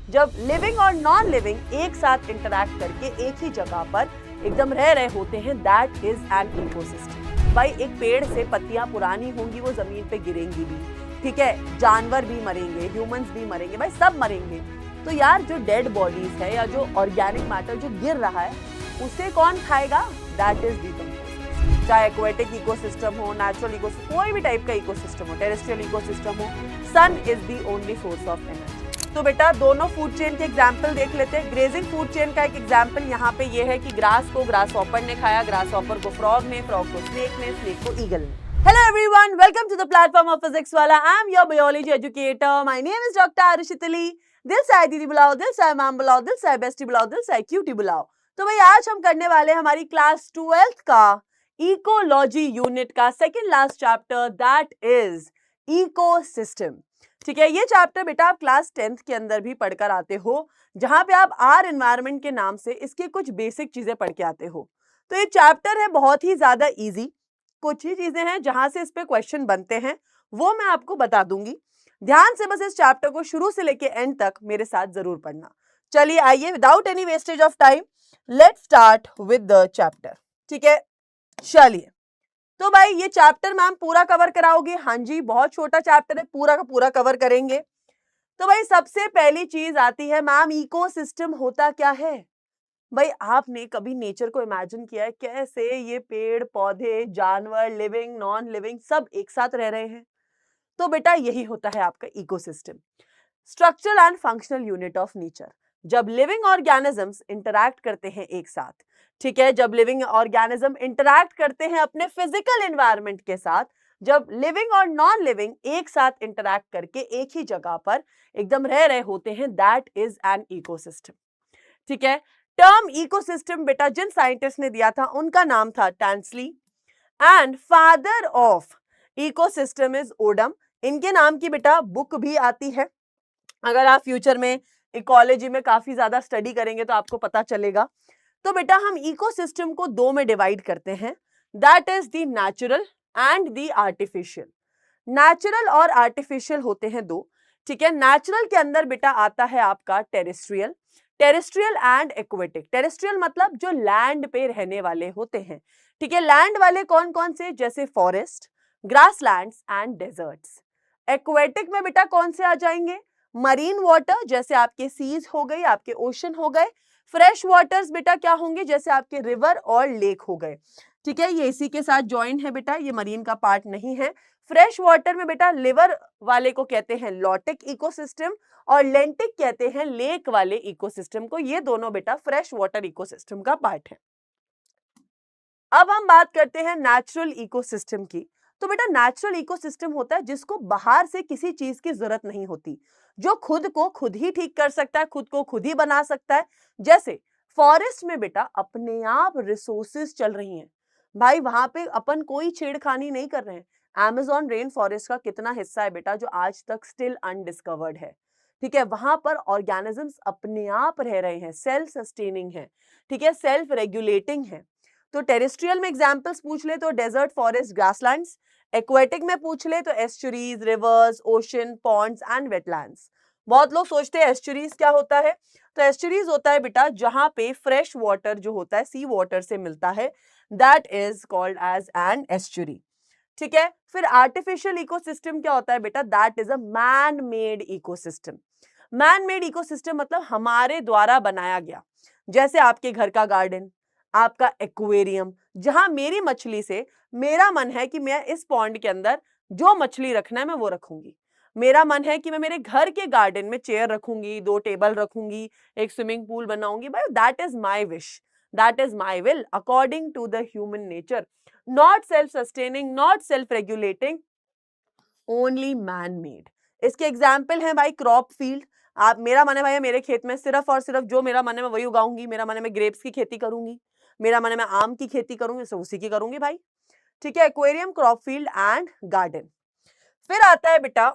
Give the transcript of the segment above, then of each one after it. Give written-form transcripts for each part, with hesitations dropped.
जब लिविंग और non living एक साथ इंटरैक्ट करके एक ही जगह पर एकदम रह रहे होते हैं, दैट इज एन इकोसिस्टम। भाई एक पेड़ से पत्तियां पुरानी होंगी, वो जमीन पे गिरेंगी भी, ठीक है, जानवर भी मरेंगे, ह्यूमंस भी मरेंगे, भाई सब मरेंगे। तो यार जो डेड बॉडीज है या जो ऑर्गेनिक मैटर जो गिर रहा है, उसे कौन खाएगा? That is decomposition. चाहे एक्वेटिक इकोसिस्टम हो, नेचुरल इकोसिस्टम, कोई भी टाइप का इकोसिस्टम हो, टेरेस्ट्रियल इकोसिस्टम हो, sun is the only source of energy. तो बेटा दोनों फूड चेन के एग्जाम्पल देख लेते हैं। ग्रेजिंग फूड चेन का एक एग्जाम्पल यहाँ पे ये है कि ग्रास को ग्रास हॉपर ने खाया, ग्रास हॉपर को फ्रॉग ने, फ्रॉग को स्नेक ने, स्नेक को ईगल ने। Hello everyone, welcome to the platform of Physics Wala. I am your biology educator. My name is Dr. Arishit Ali. दिल से दीदी बुलाओ, दिल से मैम बुलाओ, दिल से बेस्टी बुलाओ, दिल से क्यूटी बुलाओ। तो भाई आज हम करने वाले हमारी क्लास 12th का इकोलॉजी यूनिट का second last chapter, that is ecosystem. ठीक है, ये चैप्टर बेटा आप क्लास 10th के अंदर भी पढ़कर आते हो, जहां पे आप आर एनवायरनमेंट के नाम से इसके कुछ बेसिक चीजें पढ़ के आते हो। तो ये चैप्टर है बहुत ही ज्यादा इजी। कुछ ही चीजें हैं जहां से इस पे क्वेश्चन बनते हैं, वो मैं आपको बता दूंगी। ध्यान से बस इस चैप्टर को शुरू से लेके एंड तक मेरे साथ जरूर पढ़ना। चलिए आइए, without any wastage of time, let's start with the chapter. ठीक है, चलिए। तो भाई ये चैप्टर मैम पूरा कवर कराओगे? हाँ जी, बहुत छोटा चैप्टर है, पूरा का पूरा कवर करेंगे। तो भाई सबसे पहली चीज आती है मैम, इकोसिस्टम होता क्या है? भाई आपने कभी नेचर को इमेजिन किया है कैसे ये पेड़ पौधे जानवर लिविंग नॉन लिविंग सब एक साथ रह रहे हैं? तो बेटा यही होता है आपका ecosystem, structural and functional unit of nature. जब लिविंग ऑर्गेनिजम्स इंटरैक्ट करते हैं एक साथ, ठीक है, जब लिविंग ऑर्गेनिज्म इंटरैक्ट करते हैं अपने फिजिकल एनवायरनमेंट के साथ, जब लिविंग और नॉन लिविंग एक साथ इंटरैक्ट करके एक ही जगह पर एकदम रह रहे होते हैं, दैट इज एन इकोसिस्टम। ठीक है, टर्म इकोसिस्टम बेटा जिन साइंटिस्ट ने दिया था उनका नाम था Tansley, and father of ecosystem is Odum. इनके नाम की बेटा बुक भी आती है, अगर आप फ्यूचर में इकोलॉजी में काफी ज्यादा स्टडी करेंगे तो आपको पता चलेगा। तो बेटा हम इकोसिस्टम को दो में डिवाइड करते हैं, that is the natural and the artificial. Natural और आर्टिफिशियल होते हैं दो। ठीक है, नेचुरल के अंदर बेटा आता है आपका terrestrial, terrestrial and aquatic. Terrestrial मतलब जो लैंड पे रहने वाले होते हैं। ठीक है, लैंड वाले कौन कौन से? जैसे forest, grasslands and deserts. Aquatic में बेटा कौन से आ जाएंगे? मरीन वाटर, जैसे आपके सीज हो गए, आपके ओशन हो गए। फ्रेश वाटर्स बेटा क्या होंगे? जैसे आपके रिवर और लेक हो गए। ठीक है, ये इसी के साथ ज्वाइन है बेटा, ये मरीन का पार्ट नहीं है। फ्रेश वाटर में बेटा लिवर वाले को कहते हैं लॉटिक इकोसिस्टम, और लेंटिक कहते हैं लेक वाले इकोसिस्टम को। ये दोनों बेटा फ्रेश वाटर इकोसिस्टम का पार्ट है। अब हम बात करते हैं नेचुरल इकोसिस्टम की। तो बेटा नेचुरल इकोसिस्टम होता है जिसको बाहर से किसी चीज की जरूरत नहीं होती, जो खुद को खुद ही ठीक कर सकता है, खुद को खुद ही बना सकता है। जैसे फॉरेस्ट में बेटा अपने आप रिसोर्सेज चल रही हैं, भाई वहां पे अपन कोई छेड़खानी नहीं कर रहे हैं। अमेज़न रेन फॉरेस्ट का कितना हिस्सा है बेटा जो आज तक स्टिल अनडिस्कवर्ड है। ठीक है, वहां पर ऑर्गेनिजम्स अपने आप रह रहे हैं, सेल्फ सस्टेनिंग है, ठीक है, सेल्फ रेगुलेटिंग है। तो टेरेस्ट्रियल में एग्जांपल्स पूछ ले तो डेजर्ट, फॉरेस्ट, ग्रासलैंड्स। एक्वेटिक में पूछ ले तो estuaries, reverse, ocean, Pond's and wetlands. बहुत लोग सोचते हैं एस्चुरीज क्या होता है? तो एस्चुरीज होता है बेटा जहां पे फ्रेश वाटर जो होता है सी वाटर से मिलता है, that is called as an estuary. ठीक है, फिर आर्टिफिशियल इकोसिस्टम क्या होता है बेटा? That is a man made ecosystem. Man made ecosystem मतलब हमारे द्वारा बनाया गया, जैसे आपके घर का गार्डन, आपका एक्वेरियम, जहां मेरी मछली से मेरा मन है कि मैं इस पॉन्ड के अंदर जो मछली रखना है मैं वो रखूंगी। मेरा मन है कि मैं मेरे घर के गार्डन में चेयर रखूंगी, 2 टेबल रखूंगी, एक स्विमिंग पूल बनाऊंगी। भाई that is my wish, that is my will according to the human nature, not self sustaining, not self regulating, only man made. इसके एग्जाम्पल है भाई क्रॉप फील्ड। आप, मेरा मन है भाई मेरे खेत में सिर्फ और सिर्फ जो मेरा मन है मैं वही उगाऊंगी। मेरा मन है मैं ग्रेप्स की खेती करूंगी, मेरा मन है मैं आम की खेती करूंगी, तो उसी की करूंगी भाई। ठीक है, aquarium, crop field and garden. फिर आता है बेटा,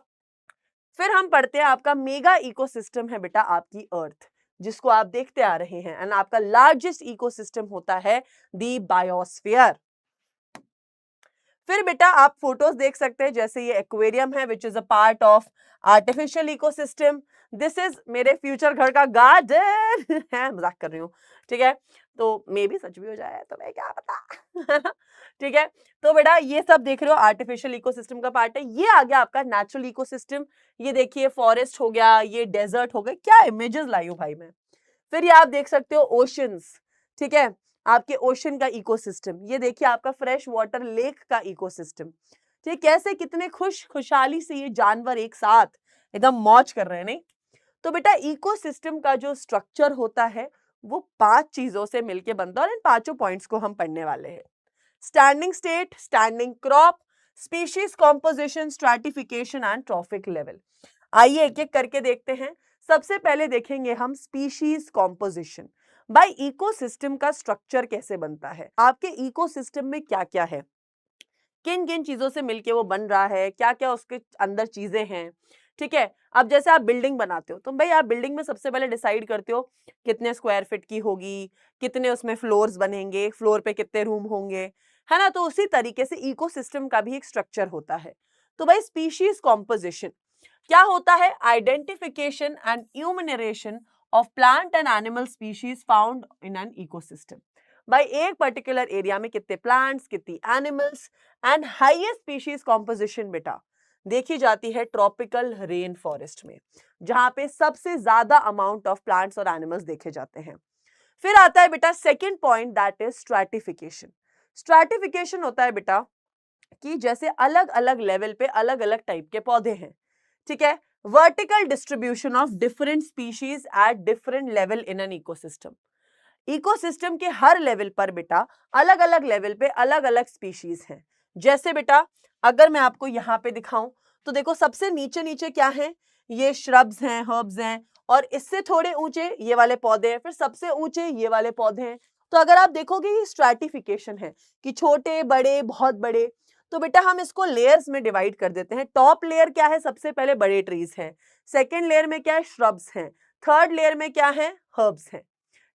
फिर हम पढ़ते हैं आपका मेगा इकोसिस्टम है बेटा आपकी अर्थ, जिसको आप देखते आ रहे हैं, एंड आपका लार्जेस्ट इकोसिस्टम होता है दी बायोस्फीयर। फिर बेटा आप फोटोज देख सकते हैं, जैसे ये एक्वेरियम है which is a part of artificial ecosystem. This is मेरे फ्यूचर घर का गार्डन है, मजाक कर रही हूँ, ठीक है, तो मे भी सच भी हो जाए तो मैं क्या पता ठीक है, तो बेटा ये सब देख रहे हो आर्टिफिशियल इकोसिस्टम का पार्ट है। ये आ गया आपका नेचुरल इकोसिस्टम, ये देखिए फॉरेस्ट हो गया, ये डेजर्ट हो गया, क्या इमेजेस लाई हूं भाई मैं। फिर ये आप देख सकते हो ओशंस, ठीक है, आपके ओशन का इकोसिस्टम, ये देखिए आपका फ्रेश वाटर लेक का इकोसिस्टम, ठीक, कैसे कितने खुशहाली से ये जानवर एक साथ एकदम मौज कर रहे हैं, नहीं। तो बेटा इकोसिस्टम का जो स्ट्रक्चर होता है वो 5 चीजों से मिलके बनता है और इन पांचों पॉइंट्स को हम पढ़ने वाले हैं। Standing state, standing crop, species composition, stratification and trophic level. आइए एक एक करके देखते हैं। सबसे पहले देखेंगे हम स्पीशीज कॉम्पोजिशन। भाई इकोसिस्टम का स्ट्रक्चर कैसे बनता है, आपके इकोसिस्टम में क्या क्या है, किन किन चीजों से मिलके वो बन रहा है, क्या क्या उसके अंदर चीजें हैं, ठीक है। अब जैसे आप बिल्डिंग बनाते हो तो भाई आप बिल्डिंग में सबसे पहले डिसाइड करते हो कितने स्क्वायर फीट की होगी, कितने उसमें फ्लोर्स बनेंगे, एक फ्लोर पे कितने रूम होंगे, है ना। तो उसी तरीके से इकोसिस्टम का भी एक स्ट्रक्चर होता है। तो भाई स्पीशीज कॉम्पोजिशन क्या होता है, identification and enumeration of plant and animal species found in an ecosystem. भाई एक पर्टिकुलर एरिया में कितने प्लांट्स, कितनी animals, and highest species composition बेटा देखी जाती है ट्रॉपिकल रेन फॉरेस्ट में, जहां पे सबसे ज्यादा अमाउंट ऑफ प्लांट्स और एनिमल्स देखे जाते हैं। फिर आता है बेटा second point, that is stratification. Stratification होता है बेटा कि जैसे अलग अलग लेवल पे अलग अलग टाइप के पौधे हैं, ठीक है, vertical distribution of different species at different level in an ecosystem. Ecosystem के हर लेवल पर बेटा अलग अलग लेवल पे अलग अलग स्पीशीज हैं। जैसे बेटा अगर मैं आपको यहाँ पे दिखाऊं तो देखो सबसे नीचे नीचे क्या है, ये श्रब्स हैं, हर्ब्स हैं, और इससे थोड़े ऊंचे ये वाले पौधे हैं, फिर सबसे ऊंचे ये वाले पौधे हैं। तो अगर आप देखोगे ये स्ट्रैटिफिकेशन है कि छोटे बड़े बहुत बड़े। तो बेटा हम इसको लेयर्स में डिवाइड कर देते हैं। टॉप लेयर क्या है, सबसे पहले बड़े ट्रीज हैं, सेकेंड लेयर में क्या है, श्रब्स हैं, थर्ड लेयर में क्या है, हर्ब्स हैं,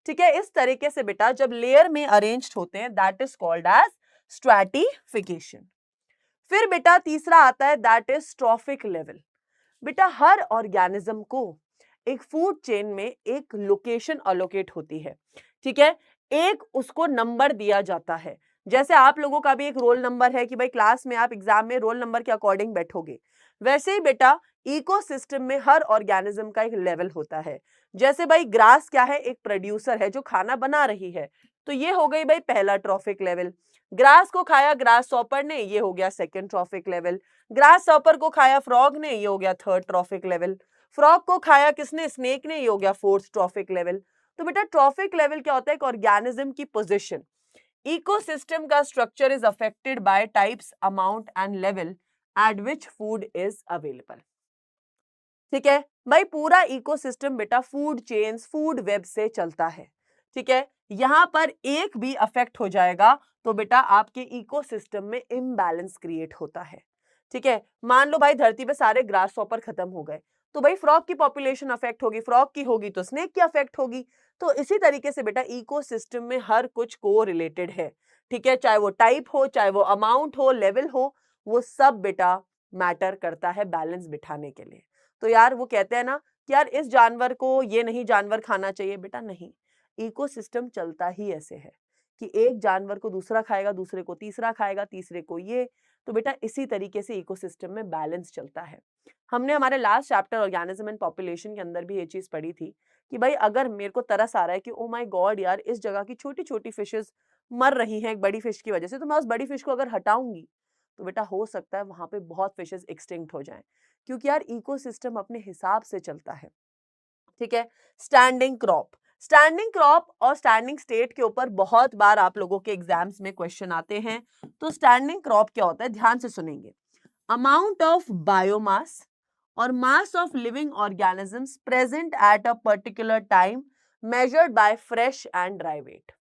ठीक है। इस तरीके से बेटा जब लेयर में अरेंज्ड होते हैं that is called as stratification. फिर बेटा तीसरा आता है दैट इज ट्रॉफिक लेवल। बेटा हर ऑर्गेनिज्म को एक फूड चेन में एक लोकेशन अलोकेट होती है, ठीक है, एक उसको नंबर दिया जाता है। जैसे आप लोगों का भी एक रोल नंबर है कि भाई क्लास में आप एग्जाम में रोल नंबर के अकॉर्डिंग बैठोगे, वैसे ही बेटा इकोसिस्टम में हर ऑर्गेनिज्म का एक लेवल होता है। जैसे भाई ग्रास क्या है, एक प्रोड्यूसर है जो खाना बना रही है, तो ये हो गई भाई पहला ट्रॉफिक लेवल। ग्रास को खाया ग्रास सॉपर ने, ये हो गया second trophic level. Grass sopper को खाया फ्रॉग ने, ये हो गया थर्ड ट्रॉफिक लेवल। फ्रॉग को खाया किसने, स्नेक ने, ये हो गया फोर्थ ट्रॉफिक लेवल। तो बेटा ट्रॉफिक लेवल क्या होता है, एक ऑर्गेनिज्म की पोजीशन। इकोसिस्टम का structure is affected by types, amount and level eight which food is available, ठीक है। भाई पूरा इकोसिस्टम बेटा फूड चेन्स, फूड वेब से चलता है, ठीक है। यहां पर एक भी अफेक्ट हो जाएगा तो बेटा आपके इकोसिस्टम में इम्बैलेंस क्रिएट होता है, ठीक है। मान लो भाई धरती पे सारे ग्रास हॉपर खत्म हो गए तो भाई फ्रॉग की पॉपुलेशन अफेक्ट होगी, फ्रॉग की होगी तो स्नेक की अफेक्ट होगी। तो इसी तरीके से बेटा इकोसिस्टम में हर कुछ को रिलेटेड है, ठीक है, चाहे वो टाइप हो, चाहे वो अमाउंट हो, लेवल हो, वो सब बेटा मैटर करता है बैलेंस बिठाने के लिए। तो यार वो कहते हैं ना कि यार इस जानवर को ये नहीं जानवर खाना चाहिए, बेटा नहीं, इकोसिस्टम चलता ही ऐसे है कि एक जानवर को दूसरा खाएगा, दूसरे को तीसरा खाएगा, तीसरे को ये। तो बेटा इसी तरीके से इकोसिस्टम में बैलेंस चलता है। हमने हमारे last chapter organism and population के अंदर भी ये चीज पढ़ी थी कि भाई अगर मेरे को तरस आ रहा है कि ओ माय गॉड यार इस जगह की छोटी छोटी फिशेस मर रही हैं एक बड़ी फिश की वजह से, तो मैं उस बड़ी फिश को अगर हटाऊंगी तो बेटा हो सकता है वहां पे बहुत फिशेस एक्सटिंक्ट हो जाएं, क्योंकि यार इकोसिस्टम अपने हिसाब से चलता है, ठीक है। स्टैंडिंग क्रॉप, स्टैंडिंग क्रॉप और स्टैंडिंग स्टेट के ऊपर बहुत बार आप लोगों के एग्जाम्स में क्वेश्चन आते हैं। तो स्टैंडिंग क्रॉप क्या होता है, ध्यान से सुनेंगे। अमाउंट ऑफ बायोमास और mass of living organisms present at a particular time measured by fresh and dry weight.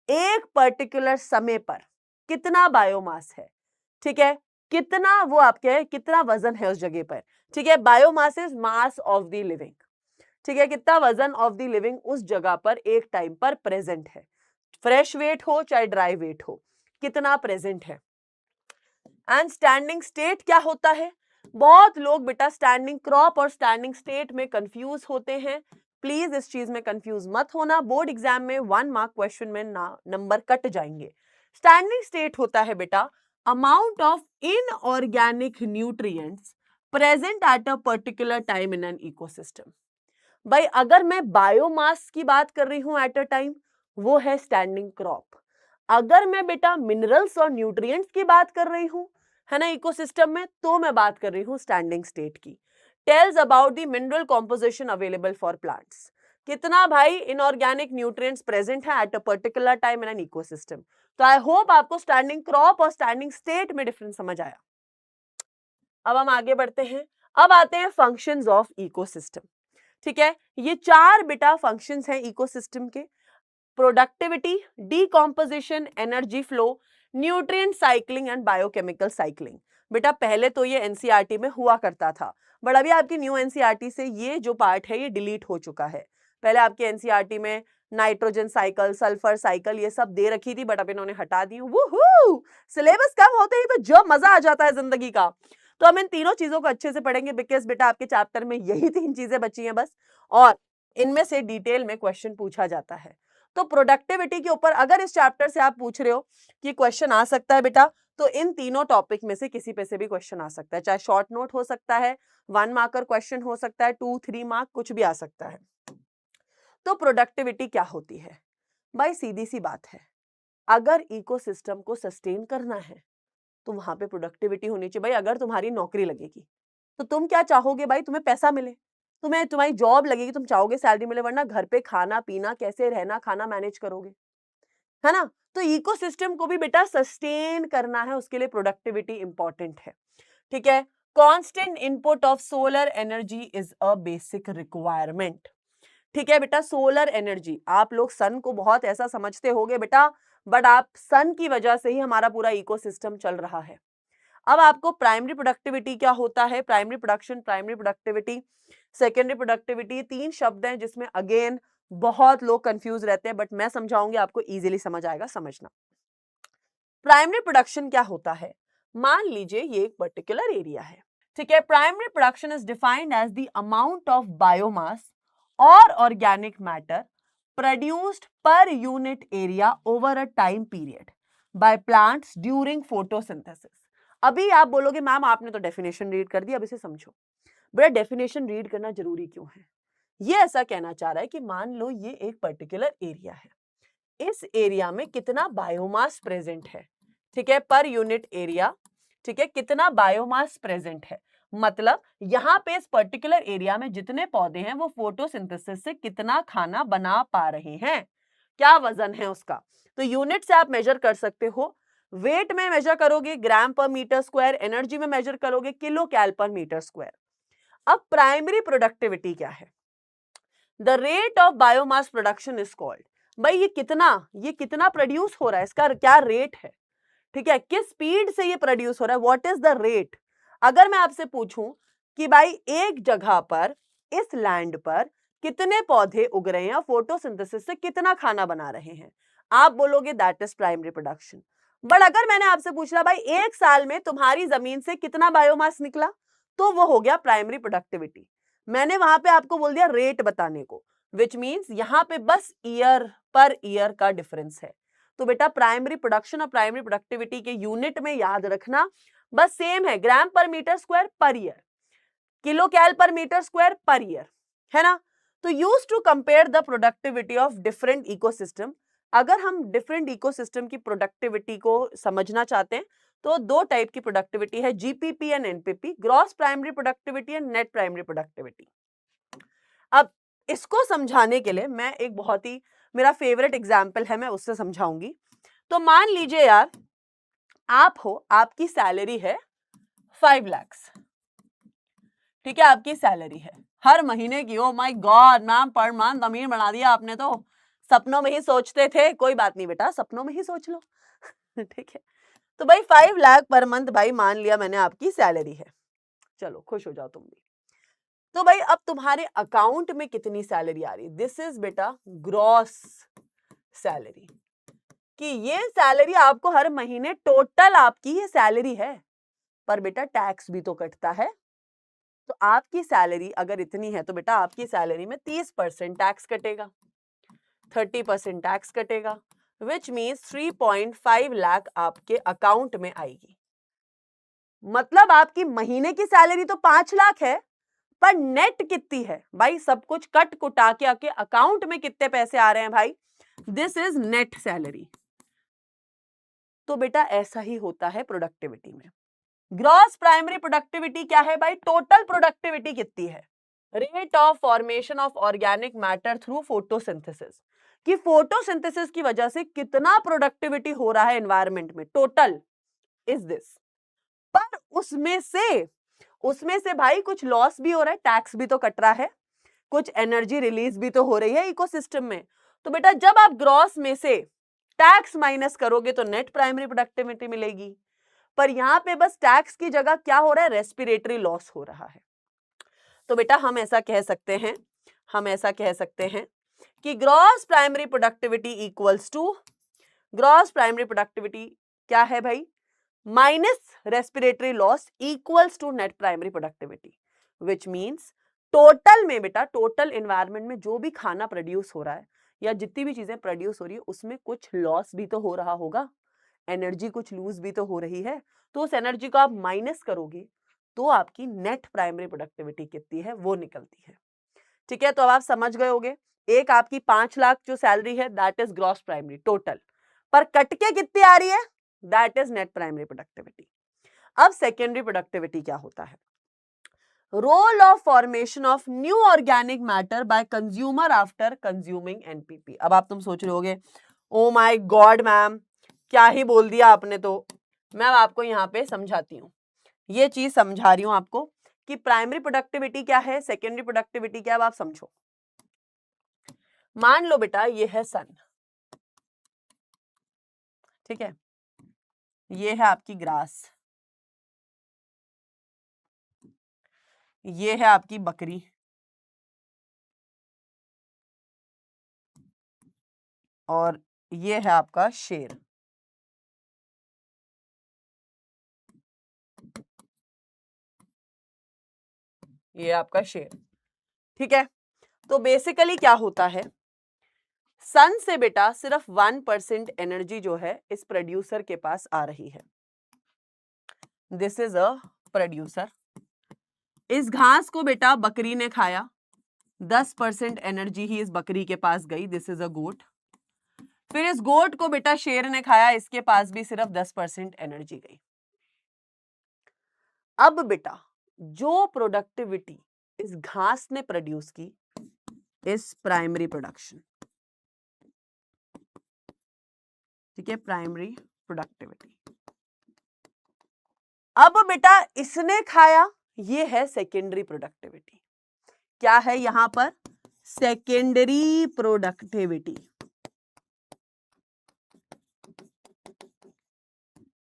एक पर्टिकुलर समय पर कितना बायोमास है, ठीक है, कितना वो आपके है, कितना वजन है उस जगह पर, ठीक है। Biomass is mass of the living, ठीक है, कितना वजन ऑफ द लिविंग उस जगह पर एक टाइम पर प्रेजेंट है, फ्रेश वेट हो चाहे ड्राई वेट हो, कितना प्रेजेंट है। एंड स्टैंडिंग स्टेट क्या होता है? बहुत लोग बेटा स्टैंडिंग क्रॉप और स्टैंडिंग स्टेट में कंफ्यूज होते हैं। प्लीज इस चीज में कंफ्यूज मत होना, बोर्ड एग्जाम में 1 मार्क क्वेश्चन में नंबर कट जाएंगे। स्टैंडिंग स्टेट होता है बेटा amount of inorganic nutrients present at a particular time in an ecosystem. भाई अगर मैं बायोमास की बात कर रही हूं एट अ टाइम, वो है स्टैंडिंग क्रॉप। अगर मैं बेटा मिनरल्स और न्यूट्रिएंट्स की बात कर रही हूं, है ना, इकोसिस्टम में, तो मैं बात कर रही हूं स्टैंडिंग स्टेट की। Tells about the mineral composition available for plants. कितना भाई इनऑर्गेनिक न्यूट्रिएंट्स प्रेजेंट है eight a particular time in an ecosystem. तो आई होप आपको स्टैंडिंग क्रॉप और स्टैंडिंग स्टेट में डिफरेंस समझ आया। अब हम आगे बढ़ते हैं। अब आते हैं फंक्शंस ऑफ इकोसिस्टम। ठीक है, ये 4 बेटा फंक्शंस हैं इकोसिस्टम के। Productivity, decomposition, energy flow, nutrient cycling and biochemical cycling. बेटा पहले तो ये एनसीईआरटी में हुआ करता था, बट अभी आपकी न्यू एनसीईआरटी से ये जो पार्ट है ये डिलीट हो चुका है। पहले आपकी एनसीईआरटी में नाइट्रोजन साइकिल, सल्फर साइकिल ये सब दे रखी थी, बट अब इन्होंने हटा दी। वूहू! सिलेबस कम होते ही तो जो मजा आ जाता है जिंदगी का। तो हम इन तीनों चीजों को अच्छे से पढ़ेंगे, बिकॉज बेटा आपके चैप्टर में यही 3 चीजें बची हैं बस, और इनमें से डिटेल में क्वेश्चन पूछा जाता है। तो प्रोडक्टिविटी के ऊपर अगर इस चैप्टर से आप पूछ रहे हो कि क्वेश्चन आ सकता है बेटा, तो इन तीनों टॉपिक में से किसी पे से भी क्वेश्चन आ सकता है। चाहे शॉर्ट नोट हो सकता है, 1 मार्कर क्वेश्चन हो सकता है, 2-3 मार्क, कुछ भी आ सकता है। तो प्रोडक्टिविटी क्या होती है भाई? सीधी सी बात है, अगर इकोसिस्टम को सस्टेन करना है तो वहां पे प्रोडक्टिविटी होनी चाहिए। भाई अगर तुम्हारी नौकरी लगेगी तो तुम क्या चाहोगे भाई? तुम्हें पैसा मिले, तुम्हें तुम्हारी जॉब लगेगी, तुम चाहोगे सैलरी मिले, वरना घर पे खाना पीना कैसे, रहना खाना मैनेज करोगे, है ना? तो इकोसिस्टम को भी बेटा सस्टेन करना है, उसके लिए प्रोडक्टिविटी इंपॉर्टेंट है। ठीक है, constant input of solar energy is a basic requirement. ठीक है बेटा, सोलर एनर्जी, आप लोग सन को बहुत ऐसा समझते होगे बेटा, बट आप सन की वजह से ही हमारा पूरा इकोसिस्टम चल रहा है। अब आपको प्राइमरी प्रोडक्टिविटी क्या होता है, primary production, primary productivity, secondary productivity, 3 शब्द हैं जिसमें अगेन बहुत लोग कंफ्यूज रहते हैं, बट मैं समझाऊंगी आपको, इजीली समझ आएगा, समझना। प्राइमरी प्रोडक्शन क्या होता है? मान लीजिए ये एक पर्टिकुलर एरिया है, ठीक है। Primary production is defined as the amount of biomass और organic matter produced per unit area over a time period by plants during photosynthesis। अभी आप बोलोगे मैम आपने तो डेफिनेशन रीड कर दी, अब इसे समझो। बेटा डेफिनेशन रीड करना जरूरी क्यों है? ये ऐसा कहना चाह रहा है कि मान लो ये एक पर्टिकुलर एरिया है, इस एरिया में कितना बायोमास प्रेजेंट है, ठीक है, पर यूनिट एरिया, ठीक है, कितना बायोमास प्रेजेंट है, मतलब यहां पे इस पर्टिकुलर एरिया में जितने पौधे हैं वो फोटोसिंथेसिस से कितना खाना बना पा रहे हैं, क्या वजन है उसका। तो यूनिट से आप मेजर कर सकते हो, वेट में मेजर करोगे ग्राम पर मीटर स्क्वायर, एनर्जी में मेजर करोगे kilo cal per meter square. अब प्राइमरी प्रोडक्टिविटी क्या है? The rate of biomass production is called, भाई ये कितना प्रोड्यूस हो रहा है, इसका क्या रेट है, ठीक है, किस स्पीड से ये प्रोड्यूस हो रहा है, व्हाट इज द रेट। अगर मैं आपसे पूछूं कि भाई एक जगह पर, इस लैंड पर कितने पौधे उग रहे हैं, फोटोसिंथेसिस से कितना खाना बना रहे हैं, आप बोलोगे that is primary production. But अगर मैंने आपसे पूछा भाई एक साल में तुम्हारी जमीन से कितना बायोमास निकला, तो वो हो गया प्राइमरी प्रोडक्टिविटी। मैंने वहां पे आपको बोल दिया रेट बताने को, विच मीन्स यहां पे बस ईयर पर ईयर का डिफरेंस है। तो बेटा प्राइमरी प्रोडक्शन और प्राइमरी प्रोडक्टिविटी के यूनिट में याद रखना बस सेम है, gram per meter square per year, kilo cal per meter square per year, है ना। तो use to compare the productivity of different ecosystem. अगर हम डिफरेंट इकोसिस्टम की प्रोडक्टिविटी को समझना चाहते हैं तो 2 टाइप की प्रोडक्टिविटी है, GPP and NPP, gross primary productivity and net primary productivity. अब इसको समझाने के लिए मैं एक बहुत ही मेरा फेवरेट एग्जाम्पल है, मैं उससे समझाऊंगी। तो मान लीजिए यार आप हो, आपकी सैलरी है 5 लाख, ठीक है, आपकी सैलरी है हर महीने की। ओ my God ma'am per month अमीर बना दिया आपने, तो सपनों में ही सोचते थे, कोई बात नहीं बेटा, सपनों में ही सोच लो ठीक है। तो भाई 5 लाख पर मंथ, भाई मान लिया मैंने आपकी सैलरी है, चलो खुश हो जाओ तुम भी। तो भाई अब तुम्हारे अकाउंट में कितनी सैलरी आ रही, दिस इज बेटा ग्रॉस सैलरी, कि ये सैलरी आपको हर महीने टोटल आपकी ये सैलरी है, पर बेटा टैक्स भी तो कटता है। तो आपकी सैलरी अगर इतनी है तो बेटा आपकी सैलरी में 30% टैक्स कटेगा, 30% टैक्स कटेगा, विच मीन्स 3.5 लाख आपके अकाउंट में आएगी। मतलब आपकी महीने की सैलरी तो 5 लाख है, पर नेट कितनी है भाई? सब कुछ कट कुटा के आपके अकाउंट में कितने पैसे आ रहे हैं भाई? This is net salary. तो बेटा ऐसा ही होता है प्रोडक्टिविटी में। ग्रॉस प्राइमरी प्रोडक्टिविटी क्या है भाई? टोटल प्रोडक्टिविटी कितनी है? Rate of formation of organic matter through photosynthesis, कि फोटोसिंथेसिस की वजह से कितना प्रोडक्टिविटी हो रहा है एनवायरमेंट में, टोटल इज दिस। पर उसमें से भाई कुछ लॉस भी हो रहा है, टैक्स भी तो कट रहा है, कुछ एनर्जी रिलीज भी तो हो रही है इकोसिस्टम में। तो बेटा जब आप ग्रॉस में से टैक्स माइनस करोगे तो नेट प्राइमरी प्रोडक्टिविटी मिलेगी। पर यहां पे बस टैक्स की जगह क्या हो रहा है? रेस्पिरेटरी लॉस हो रहा है। तो बेटा हम ऐसा कह सकते हैं कि gross primary productivity equals to, gross primary productivity क्या है भाई? Minus respiratory loss equals to net primary productivity, which means total में बेटा, टोटल एनवायरनमेंट में जो भी खाना प्रोड्यूस हो रहा है या जितनी भी चीजें प्रोड्यूस हो रही है उसमें कुछ लॉस भी तो हो रहा होगा, एनर्जी कुछ लूज भी तो हो रही है। तो उस एनर्जी को आप माइनस करोगे तो आपकी नेट प्राइमरी प्रोडक्टिविटी कितनी है वो निकलती है। ठीक है, तो अब आप समझ गए होंगे, एक आपकी 5 लाख जो सैलरी है that is gross primary total, पर कट के कितनी आ रही है? That is net primary productivity. अब सेकेंडरी प्रोडक्टिविटी क्या होता है? Role of formation of new organic matter by consumer after consuming NPP. अब आप तुम सोच रहे होगे ओ माय गॉड मैम क्या ही बोल दिया आपने। तो मैं आपको यहाँ पे समझाती हूँ, ये चीज समझा रही हूँ आपको कि प्राइमरी प्रोडक्टिविटी क्या है, सेकेंडरी प्रोडक्टिविटी क्या है। अब आप समझो, मान लो बेटा ये है सन, ठीक है, ये है आपकी ग्रास, ये है आपकी बकरी, और ये है आपका शेर। ये आपका शेर, ठीक है। तो बेसिकली क्या होता है, सन से बेटा सिर्फ 1% एनर्जी जो है इस प्रोड्यूसर के पास आ रही है। This is a producer. इस घास को बेटा बकरी ने खाया, 10% एनर्जी ही इस बकरी के पास गई, दिस इज अ गोट। फिर इस गोट को बेटा शेर ने खाया, इसके पास भी सिर्फ 10% एनर्जी गई। अब बेटा जो प्रोडक्टिविटी इस घास ने प्रोड्यूस की इस प्राइमरी प्रोडक्शन, ठीक है, प्राइमरी प्रोडक्टिविटी। अब बेटा इसने खाया, ये है सेकेंडरी प्रोडक्टिविटी। क्या है यहां पर? सेकेंडरी प्रोडक्टिविटी,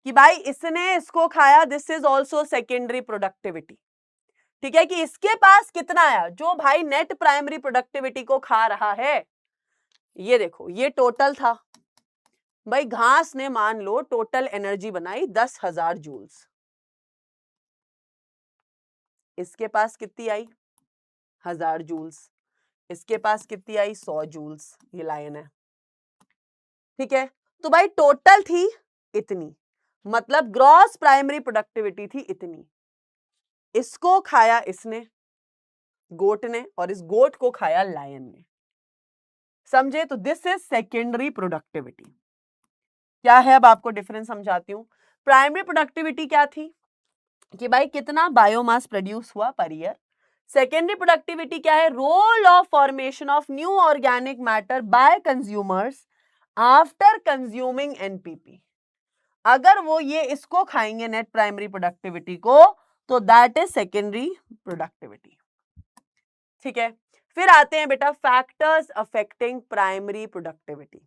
कि भाई इसने इसको खाया, this is also secondary productivity. ठीक है, कि इसके पास कितना आया, जो भाई नेट प्राइमरी प्रोडक्टिविटी को खा रहा है। ये देखो ये टोटल था भाई, घास ने मान लो टोटल एनर्जी बनाई 10,000 जूल्स, इसके पास कितनी आई? 1000 जूल्स। इसके पास कितनी आई? 100 जूल्स। ये लाइन है, ठीक है। तो भाई टोटल थी इतनी, मतलब ग्रॉस प्राइमरी प्रोडक्टिविटी थी इतनी। इसको खाया इसने, गोट ने, और इस गोट को खाया लायन ने। समझे? तो दिस इज सेकेंडरी प्रोडक्टिविटी। क्या है, अब आपको डिफरेंस समझाती हूं। प्राइमरी प्रोडक्टिविटी क्या थी कि भाई कितना बायोमास प्रोड्यूस हुआ पर ईयर। सेकेंडरी प्रोडक्टिविटी क्या है? Role of formation of new organic matter by consumers after consuming NPP. अगर वो ये इसको खाएंगे नेट प्राइमरी प्रोडक्टिविटी को, तो दैट इज सेकेंडरी प्रोडक्टिविटी। ठीक है, फिर आते हैं बेटा factors affecting primary productivity.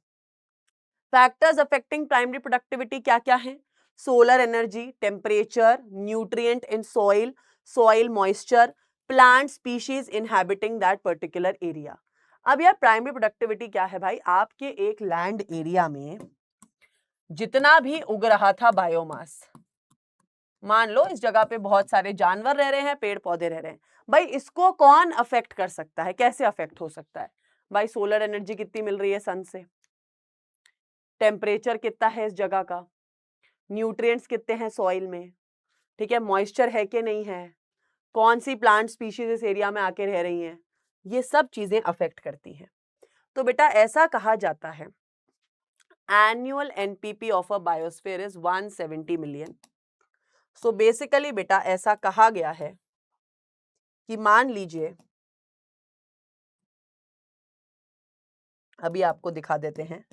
Factors affecting primary productivity क्या क्या है? Solar energy, temperature, nutrient in soil, soil moisture, plant species inhabiting that particular area. अब यार प्राइमरी प्रोडक्टिविटी क्या है भाई? आपके एक लैंड एरिया में जितना भी उग रहा था बायोमास, मान लो इस जगह पे बहुत सारे जानवर रह रहे हैं, पेड़ पौधे रह रहे हैं, भाई इसको कौन अफेक्ट कर सकता है, कैसे अफेक्ट हो सकता है? भाई सोलर एनर्जी कितनी मिल रही है सन से, टेम्परेचर कितना है इस जगह का, न्यूट्रिएंट्स कितने हैं सॉइल में, ठीक है, मॉइस्चर है कि नहीं है, कौन सी प्लांट स्पीशीज इस एरिया में आके रह रही हैं, ये सब चीजें अफेक्ट करती हैं। तो बेटा ऐसा कहा जाता है annual NPP of a biosphere is 170 million. So basically बेटा ऐसा कहा गया है कि मान लीजिए, अभी आपको दिखा देते हैं,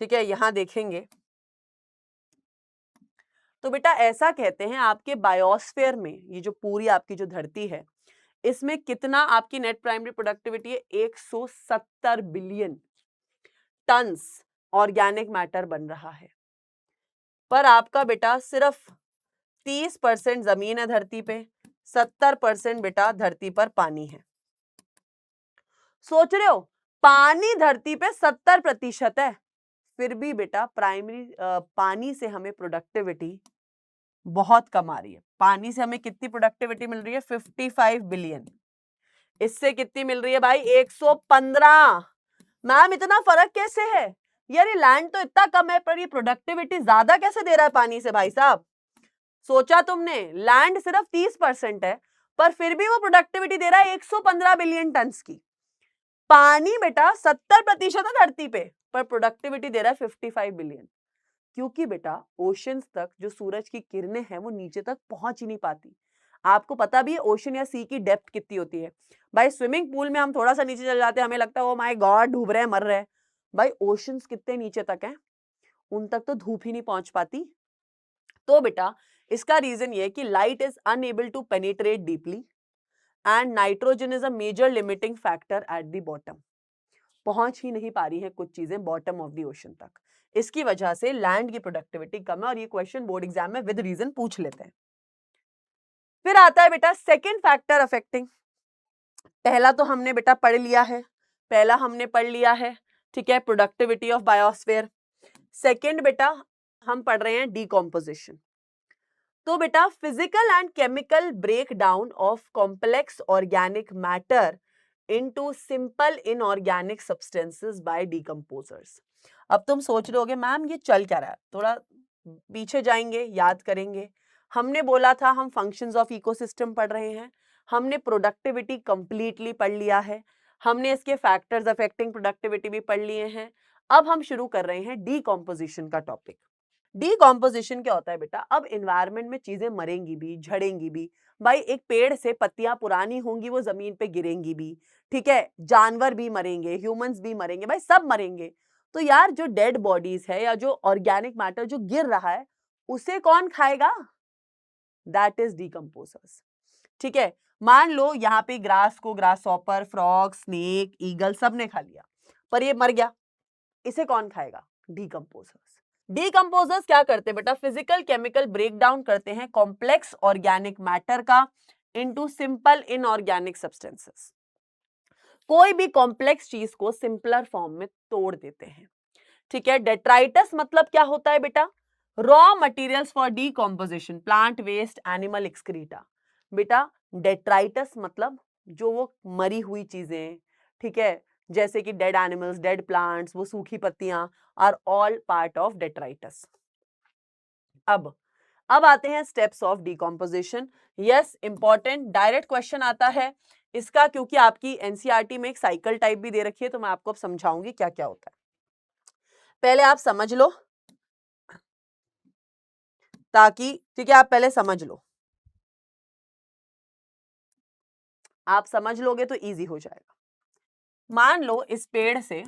ठीक है, यहां देखेंगे तो बेटा ऐसा कहते हैं आपके बायोस्फीयर में, ये जो पूरी आपकी जो धरती है, इसमें कितना आपकी नेट प्राइमरी प्रोडक्टिविटी है, 170 बिलियन टन्स ऑर्गेनिक मैटर बन रहा है। पर आपका बेटा सिर्फ 30% जमीन है धरती पे, 70% बेटा धरती पर पानी है। सोच रहे हो, पानी धरती पे 70% है, फिर भी बेटा प्राइमरी पानी से हमें प्रोडक्टिविटी बहुत कम आ रही है। पानी से हमें कितनी प्रोडक्टिविटी मिल रही है, 55 बिलियन। इससे कितनी मिल रही है भाई, 115। मैम इतना फर्क कैसे है यार, ये लैंड तो इतना कम है पर ये प्रोडक्टिविटी ज्यादा कैसे दे रहा है पानी से? भाई साहब सोचा तुमने, लैंड सिर्फ 30% है पर फिर भी वो प्रोडक्टिविटी दे रहा है 115 बिलियन टन की। पानी बेटा 70% है धरती पे, पर प्रोडक्टिविटी दे रहा है 55 बिलियन। क्योंकि बेटा ओशंस तक जो सूरज की किरणें हैं वो नीचे तक पहुंच ही नहीं पाती। आपको पता भी है ओशन या सी की डेप्थ कितनी होती है? भाई स्विमिंग पूल में हम थोड़ा सा नीचे चल जाते हैं, हमें लगता है ओ माय गॉड डूब रहे हैं, मर रहे हैं। भाई ओशंस कितने नीचे तक हैं, उन तक तो धूप ही नहीं पहुंच पाती। तो बेटा इसका रीजन ये है कि light is unable to penetrate deeply and nitrogen is a major limiting factor at the bottom. पहुंच ही नहीं पा रही है कुछ चीजें बॉटम ऑफ द ओशन तक, इसकी वजह से लैंड की प्रोडक्टिविटी कम है। और ये क्वेश्चन बोर्ड एग्जाम में विद रीजन पूछ लेते हैं। फिर आता है बेटा सेकंड फैक्टर अफेक्टिंग। पहला तो हमने बेटा पढ़ लिया है, पहला हमने पढ़ लिया है, ठीक है, प्रोडक्टिविटी ऑफ बायोस्फीयर। सेकंड बेटा हम पढ़ रहे हैं डीकॉम्पोजिशन। तो बेटा physical and chemical break down of complex organic matter into simple inorganic substances by decomposers. अब तुम सोच रहे होगे मैम ये चल क्या रहा है, थोड़ा पीछे जाएंगे, याद करेंगे। हमने बोला था हम फंक्शंस ऑफ इकोसिस्टम पढ़ रहे हैं, हमने प्रोडक्टिविटी कंप्लीटली पढ़ लिया है, हमने इसके फैक्टर्स अफेक्टिंग प्रोडक्टिविटी भी पढ़ लिए हैं। अब हम शुरू कर रहे हैं डीकॉम्पोजिशन का टॉपिक। डीकॉम्पोजिशन क्या होता है बेटा, अब एनवायरनमेंट में चीजें मरेंगी भी, झड़ेंगी भी। भाई एक पेड़ से पत्तियां पुरानी होंगी, वो जमीन पे गिरेंगी भी, ठीक है, जानवर भी मरेंगे, ह्यूमंस भी मरेंगे, भाई सब मरेंगे। तो यार जो डेड बॉडीज है या जो ऑर्गेनिक मैटर जो गिर रहा है, उसे कौन खाएगा? That is decomposers. ठीक है, मान लो यहाँ पे ग्रास को grass hopper, frog, snake, eagle सब ने खा लिया, पर ये मर गया, इसे कौन खाएगा? डीकम्पोजर्स। डीकम्पोजर्स क्या करते हैं बेटा, फिजिकल केमिकल ब्रेक डाउन करते हैं कॉम्प्लेक्स ऑर्गेनिक मैटर का इनटू सिंपल इनऑर्गेनिक सब्सटेंसेस। कोई भी कॉम्प्लेक्स चीज को सिंपलर फॉर्म में तोड़ देते हैं, ठीक है। डेट्राइटस मतलब क्या होता है बेटा, raw materials for decomposition, plant waste, animal excreta. बेटा डेट्राइटस मतलब जो वो मरी हुई चीजें, ठीक है, जैसे कि डेड एनिमल्स, डेड प्लांट्स, वो सूखी पत्तियां, are all part of detritus. अब आते हैं steps of decomposition. Yes, important direct question आता है इसका, क्योंकि आपकी एनसीईआरटी में एक साइकिल टाइप भी दे रखी है, तो मैं आपको अब समझाऊंगी क्या क्या होता है। पहले आप समझ लो, ताकि, ठीक है, आप पहले समझ लो, आप समझ लोगे तो इजी हो जाएगा। मान लो इस पेड़ से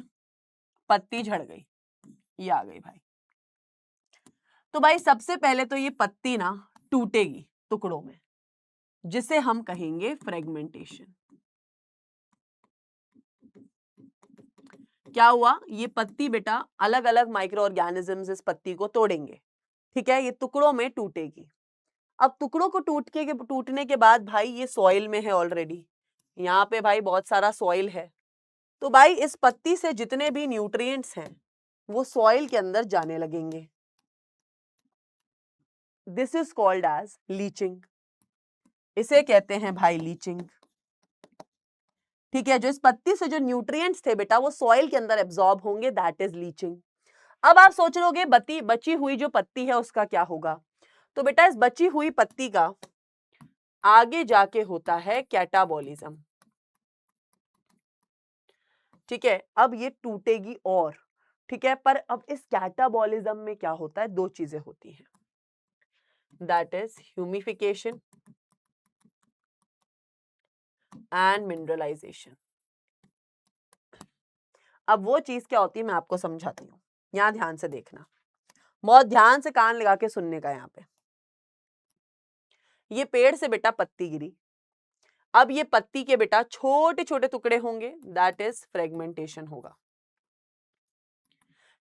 पत्ती झड़ गई, ये आ गई भाई, तो भाई सबसे पहले तो ये पत्ती ना टूटेगी टुकड़ों में, जिसे हम कहेंगे फ्रेगमेंटेशन। क्या हुआ, ये पत्ती बेटा अलग अलग माइक्रो ऑर्गेनिजम्स इस पत्ती को तोड़ेंगे, ठीक है, ये टुकड़ों में टूटेगी। अब टुकड़ों को टूटने के बाद भाई ये सॉइल में है ऑलरेडी, यहाँ पे भाई बहुत सारा सॉइल है, तो भाई इस पत्ती से जितने भी न्यूट्रिएंट्स हैं वो सॉइल के अंदर जाने लगेंगे, this is called as leaching, इसे कहते हैं भाई लीचिंग। ठीक है, जो इस पत्ती से जो न्यूट्रिएंट्स थे बेटा वो सॉइल के अंदर एब्जॉर्ब होंगे, दैट इज लीचिंग। अब आप सोच लोगे बची हुई जो पत्ती है उसका क्या होगा, तो बेटा इस बची हुई पत्ती का आगे जाके होता है कैटाबॉलिज्म। ठीक है, अब ये टूटेगी और, ठीक है, पर अब इस कैटाबॉलिज्म में क्या होता है, दो चीजें होती हैं, that is humification and mineralization. अब वो चीज क्या होती है मैं आपको समझाती हूँ, यहां ध्यान से देखना, बहुत ध्यान से कान लगा के सुनने का। यहाँ पे ये पेड़ से बेटा पत्ती गिरी, अब ये पत्ती के बेटा छोटे छोटे टुकड़े होंगे, दैट इज फ्रेगमेंटेशन होगा।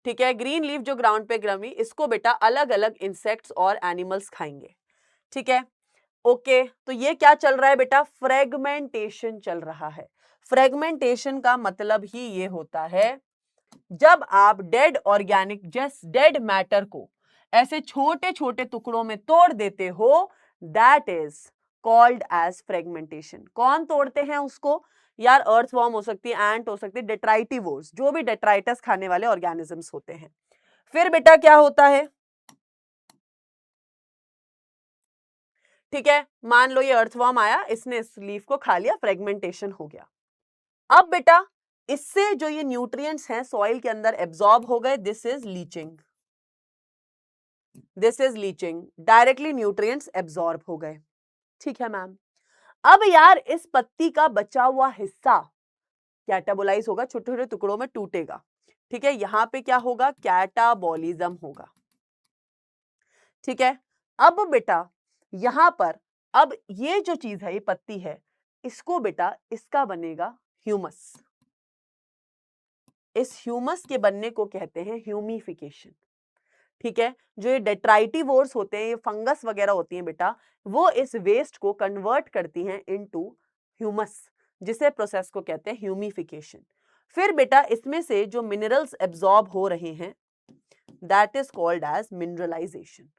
ठीक है, ग्रीन लीफ जो ग्राउंड पे ग्रमी, इसको बेटा अलग अलग इंसेक्ट्स और एनिमल्स खाएंगे। ठीक है, ओके, तो ये क्या चल रहा है बेटा, फ्रेगमेंटेशन चल रहा है। फ्रेगमेंटेशन का मतलब ही ये होता है जब आप dead organic just dead matter को ऐसे छोटे छोटे टुकड़ों में तोड़ देते हो, that is called as fragmentation. कौन तोड़ते हैं उसको, यार अर्थवॉर्म हो सकती है, एंट हो सकती है, डेट्राइटिवोर्स, जो भी डेट्राइटस खाने वाले ऑर्गेनिजम्स होते हैं। फिर बेटा क्या होता है, ठीक है, मान लो ये अर्थवॉर्म आया, इसने इस लीफ को खा लिया, फ्रेगमेंटेशन हो गया। अब बेटा इससे जो ये न्यूट्रिएंट्स हैं सॉइल के अंदर एब्जॉर्ब हो गए, this is leaching, this is leaching, directly nutrients absorb हो गए। ठीक है मैम, अब यार इस पत्ती का बचा हुआ हिस्सा कैटाबोलाइज होगा, छोटे छोटे टुकड़ों में टूटेगा। ठीक है, यहां पे क्या होगा, कैटाबॉलिज्म होगा। ठीक है, अब बेटा यहां पर, अब ये जो चीज है, ये पत्ती है, इसको बेटा इसका बनेगा ह्यूमस। इस ह्यूमस के बनने को कहते हैं ह्यूमिफिकेशन। ठीक है, जो ये डेट्राइटिवोर्स होते हैं, ये फंगस वगैरह होती हैं बेटा, वो इस वेस्ट को कन्वर्ट करती हैं इनटू ह्यूमस, जिसे प्रोसेस को कहते हैं ह्यूमिफिकेशन। फिर बेटा इसमें से जो मिनरल्स एब्जॉर्ब हो रहे हैं, that is called as mineralization.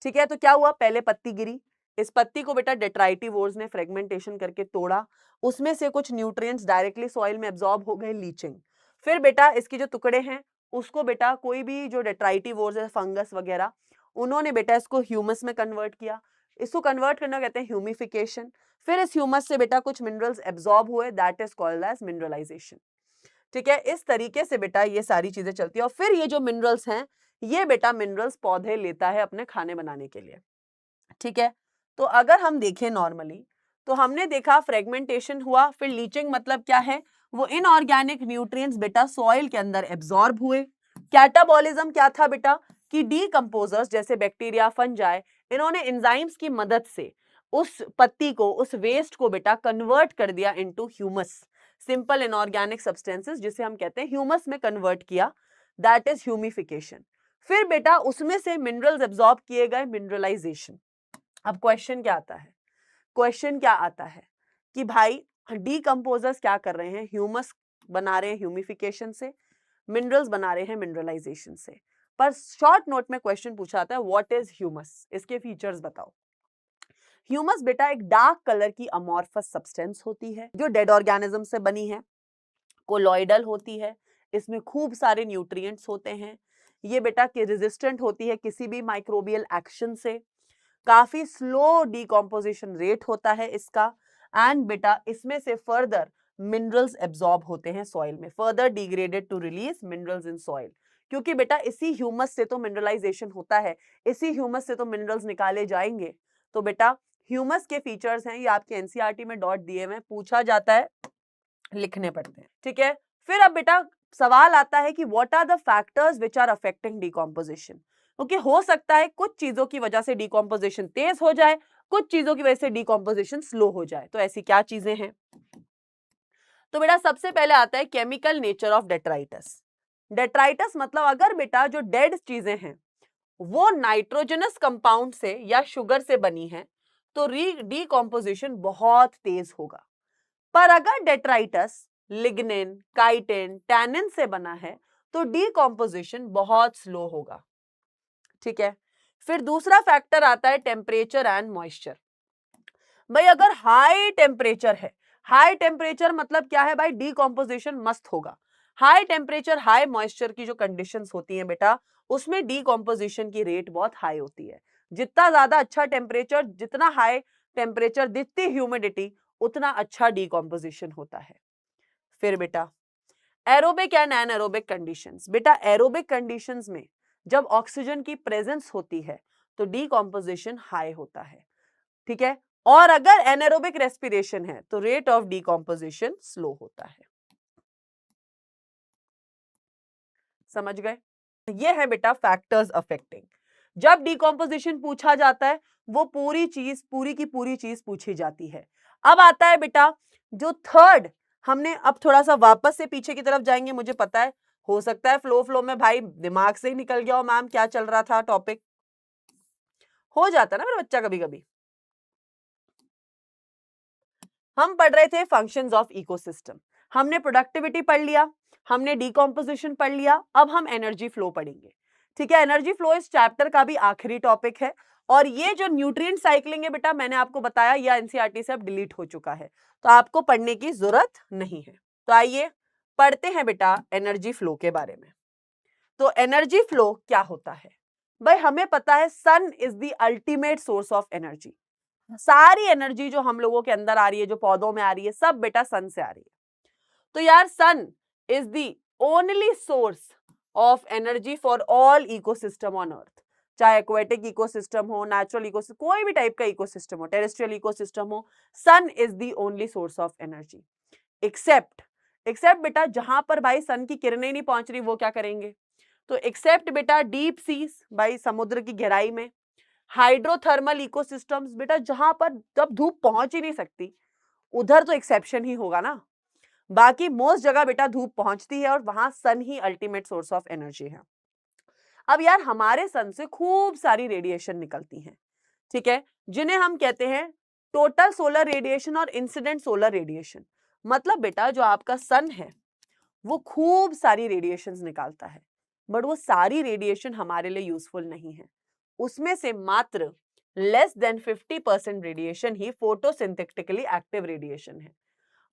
ठीक है, तो क्या हुआ, पहले पत्ती गिरी, इस पत्ती को बेटा डेट्राइटिवोर्स ने फ्रेगमेंटेशन करके तोड़ा, उसमें से कुछ न्यूट्रिएंट्स डायरेक्टली सॉइल में एब्जॉर्ब हो गए, लीचिंग। फिर बेटा इसके जो टुकड़े हैं उसको बेटा कोई भी जो डेट्राइटिवोर्स है, फंगस वगैरह, उन्होंने बेटा इसको ह्यूमस में कन्वर्ट किया, इसको कन्वर्ट करना कहते हैं ह्यूमिफिकेशन। फिर इस ह्यूमस से बेटा कुछ मिनरल्स एब्जॉर्ब हुए, that is called as mineralization. ठीक है, इस तरीके से बेटा ये सारी चीजें चलती है, और फिर ये जो मिनरल्स हैं, ये बेटा मिनरल्स पौधे लेता है अपने खाने बनाने के लिए। ठीक है, तो अगर हम देखें नॉर्मली, तो हमने देखा फ्रेगमेंटेशन हुआ, फिर लीचिंग मतलब क्या है, वो इनऑर्गेनिक न्यूट्रिएंट्स बेटा सॉइल के अंदर एब्जॉर्ब हुए। कैटाबॉलिज्म क्या था बेटा, कि डीकंपोजर्स जैसे बैक्टीरिया, फंजाई, इन्होंने एंजाइम्स की मदद से उस पत्ती को, उस वेस्ट को बेटा कन्वर्ट कर दिया into humus, simple inorganic substances, जिसे हम कहते हैं ह्यूमस में कन्वर्ट किया, दैट इज ह्यूमिफिकेशन। फिर बेटा उसमें से मिनरल्स एब्जॉर्ब किए गए, मिनरलाइजेशन। अब क्वेश्चन क्या आता है, क्वेश्चन क्या आता है कि भाई डीकंपोजर्स क्या कर रहे हैं, ह्यूमस बना रहे हैं ह्यूमिफिकेशन से, मिनरल्स बना रहे हैं मिनरलाइजेशन से। पर शॉर्ट नोट में क्वेश्चन पूछा जाता है, व्हाट इज ह्यूमस, इसके फीचर्स बताओ। ह्यूमस बेटा एक डार्क कलर की अमॉर्फस सब्सटेंस होती है, जो डेड ऑर्गेनिज्म से बनी है, कोलॉइडल होती है, इसमें खूब सारे न्यूट्रिएंट्स होते हैं, ये बेटा के रेजिस्टेंट होती है किसी भी माइक्रोबियल एक्शन से, काफी स्लो डीकॉम्पोजिशन रेट होता है इसका, एंड बेटा इसमें से फर्दर मिनरल्स एब्जॉर्ब होते हैं सॉइल में, further degraded to release minerals in soil, क्योंकि बेटा इसी ह्यूमस से तो मिनरलाइजेशन होता है, इसी ह्यूमस से तो मिनरल्स निकाले जाएंगे। तो बेटा ह्यूमस के फीचर्स हैं, ये आपके एनसीईआरटी में डॉट दिए हुए, पूछा जाता है, लिखने पड़ते हैं। ठीक है, फिर अब बेटा सवाल आता है कि what are the factors which are affecting decomposition, क्योंकि हो सकता है कुछ चीजों की वजह से डीकॉम्पोजिशन तेज हो जाए, कुछ चीजों की वजह से डीकॉम्पोजिशन स्लो हो जाए, तो ऐसी क्या चीजें हैं। तो बेटा सबसे पहले आता है chemical nature of detritus. Detritus मतलब अगर बेटा जो डेड चीजें हैं वो नाइट्रोजनस कंपाउंड से या शुगर से बनी है, तो डीकॉम्पोजिशन बहुत तेज होगा। पर अगर डेट्राइटस लिग्निन, काइटिन, टैनिन से बना है, तो डीकॉम्पोजिशन बहुत स्लो होगा। ठीक है, फिर दूसरा फैक्टर आता है टेम्परेचर एंड मॉइस्चर। भाई अगर हाई टेम्परेचर है, हाई टेम्परेचर मतलब क्या है भाई, डीकॉम्पोजिशन मस्त होगा। हाई टेम्परेचर हाई मॉइस्चर की जो कंडीशंस होती हैं बेटा, उसमें डीकॉम्पोजिशन की रेट बहुत हाई होती है। जितना ज्यादा अच्छा टेम्परेचर, जितना हाई टेम्परेचर, जितनी ह्यूमिडिटी, उतना अच्छा डीकॉम्पोजिशन होता है। फिर बेटा एरोबिक एंड एनारोबिक कंडीशंस। बेटा एरोबिक कंडीशंस में जब ऑक्सीजन की प्रेजेंस होती है तो डीकॉम्पोजिशन हाई होता है, ठीक है। और अगर एनारोबिक रेस्पिरेशन है तो रेट ऑफ डीकॉम्पोजिशन स्लो होता है। समझ गए? ये है बेटा फैक्टर्स अफेक्टिंग। जब डीकॉम्पोजिशन पूछा जाता है वो पूरी चीज, पूरी की पूरी चीज पूछी जाती है। अब आता है बेटा जो थर्ड, हमने अब थोड़ा सा वापस से पीछे की तरफ जाएंगे। मुझे पता है हो सकता है फ्लो फ्लो में भाई दिमाग से ही निकल गया हो मैम क्या चल रहा था टॉपिक, हो जाता है ना मेरा बच्चा कभी कभी। हम पढ़ रहे थे फंक्शंस ऑफ इकोसिस्टम, हमने प्रोडक्टिविटी पढ़ लिया, हमने डीकॉम्पोजिशन पढ़ लिया, अब हम एनर्जी फ्लो पढ़ेंगे, ठीक है। एनर्जी फ्लो इस चैप्टर का भी आखिरी टॉपिक है। और ये जो न्यूट्रिएंट साइक्लिंग है बेटा, मैंने आपको बताया यह एनसीईआरटी से अब डिलीट हो चुका है, तो आपको पढ़ने की जरूरत नहीं है। तो आइए पढ़ते हैं बेटा एनर्जी फ्लो के बारे में। तो एनर्जी फ्लो क्या होता है भाई, हमें पता है sun is the ultimate source of energy. सारी एनर्जी जो हम लोगों के अंदर आ रही है, जो पौधों में आ रही है, सब बेटा सन से आ रही है। तो यार sun is the only source of energy for all ecosystem on earth. चाहे एक्वेटिक इकोसिस्टम हो, नेचुरल इकोसिस्टम, कोई भी टाइप का इकोसिस्टम हो, टेरेस्ट्रियल इकोसिस्टम हो, sun is the only source of energy. Except, except बेटा जहां पर भाई सन की किरणें नहीं पहुंच रही वो क्या करेंगे, तो एक्सेप्ट बेटा डीप सीज, भाई समुद्र की गहराई में, हाइड्रोथर्मल इकोसिस्टम्स, बेटा जहां पर जब धूप पहुंच ही नहीं सकती उधर तो एक्सेप्शन ही होगा ना। बाकी मोस्ट जगह बेटा धूप पहुंचती है और वहां सन ही अल्टीमेट सोर्स ऑफ एनर्जी है। अब यार हमारे सन से खूब सारी रेडिएशन निकलती हैं, ठीक है, जिन्हें हम कहते हैं टोटल सोलर रेडिएशन और इंसिडेंट सोलर रेडिएशन। मतलब बेटा जो आपका सन है वो खूब सारी रेडिएशंस निकालता है, बट वो सारी रेडिएशन हमारे लिए यूजफुल नहीं है। उसमें से मात्र लेस देन 50% रेडिएशन ही फोटोसिंथेटिकली एक्टिव रेडिएशन है।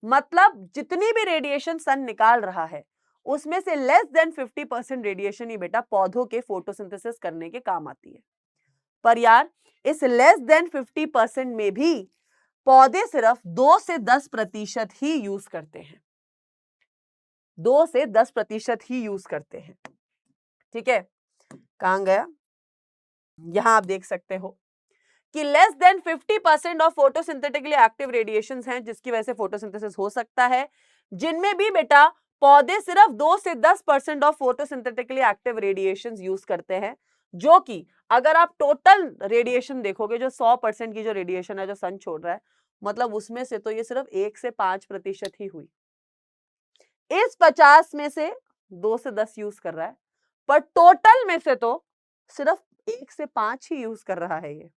मतलब जितनी भी रेडिएशन सन निकाल रहा है उसमें से लेस देन 50% रेडिएशन ही बेटा पौधों के फोटोसिंथेसिस करने के काम आती है। पर यार इस लेस देन 50% में भी पौधे सिर्फ 2 से 10% ही यूज करते हैं, 2 से 10% ही यूज करते हैं, ठीक है। कहां गया, यहां आप देख सकते हो कि less than 50% of photosynthetically active radiations हैं जिसकी वजह से फोटोसिंथेसिस हो सकता है, जिनमें भी बेटा पौधे सिर्फ 2 से 10% of photosynthetically active radiations use करते हैं। जो कि अगर आप टोटल रेडिएशन देखोगे, जो 100% की जो रेडिएशन है जो सन छोड़ रहा है, मतलब उसमें से तो ये सिर्फ 1 से 5% ही हुई। इस 50 में से 2 से 10 यूज कर रहा है, पर टोटल में से तो सिर्फ 1 से 5 ही यूज कर रहा है ये,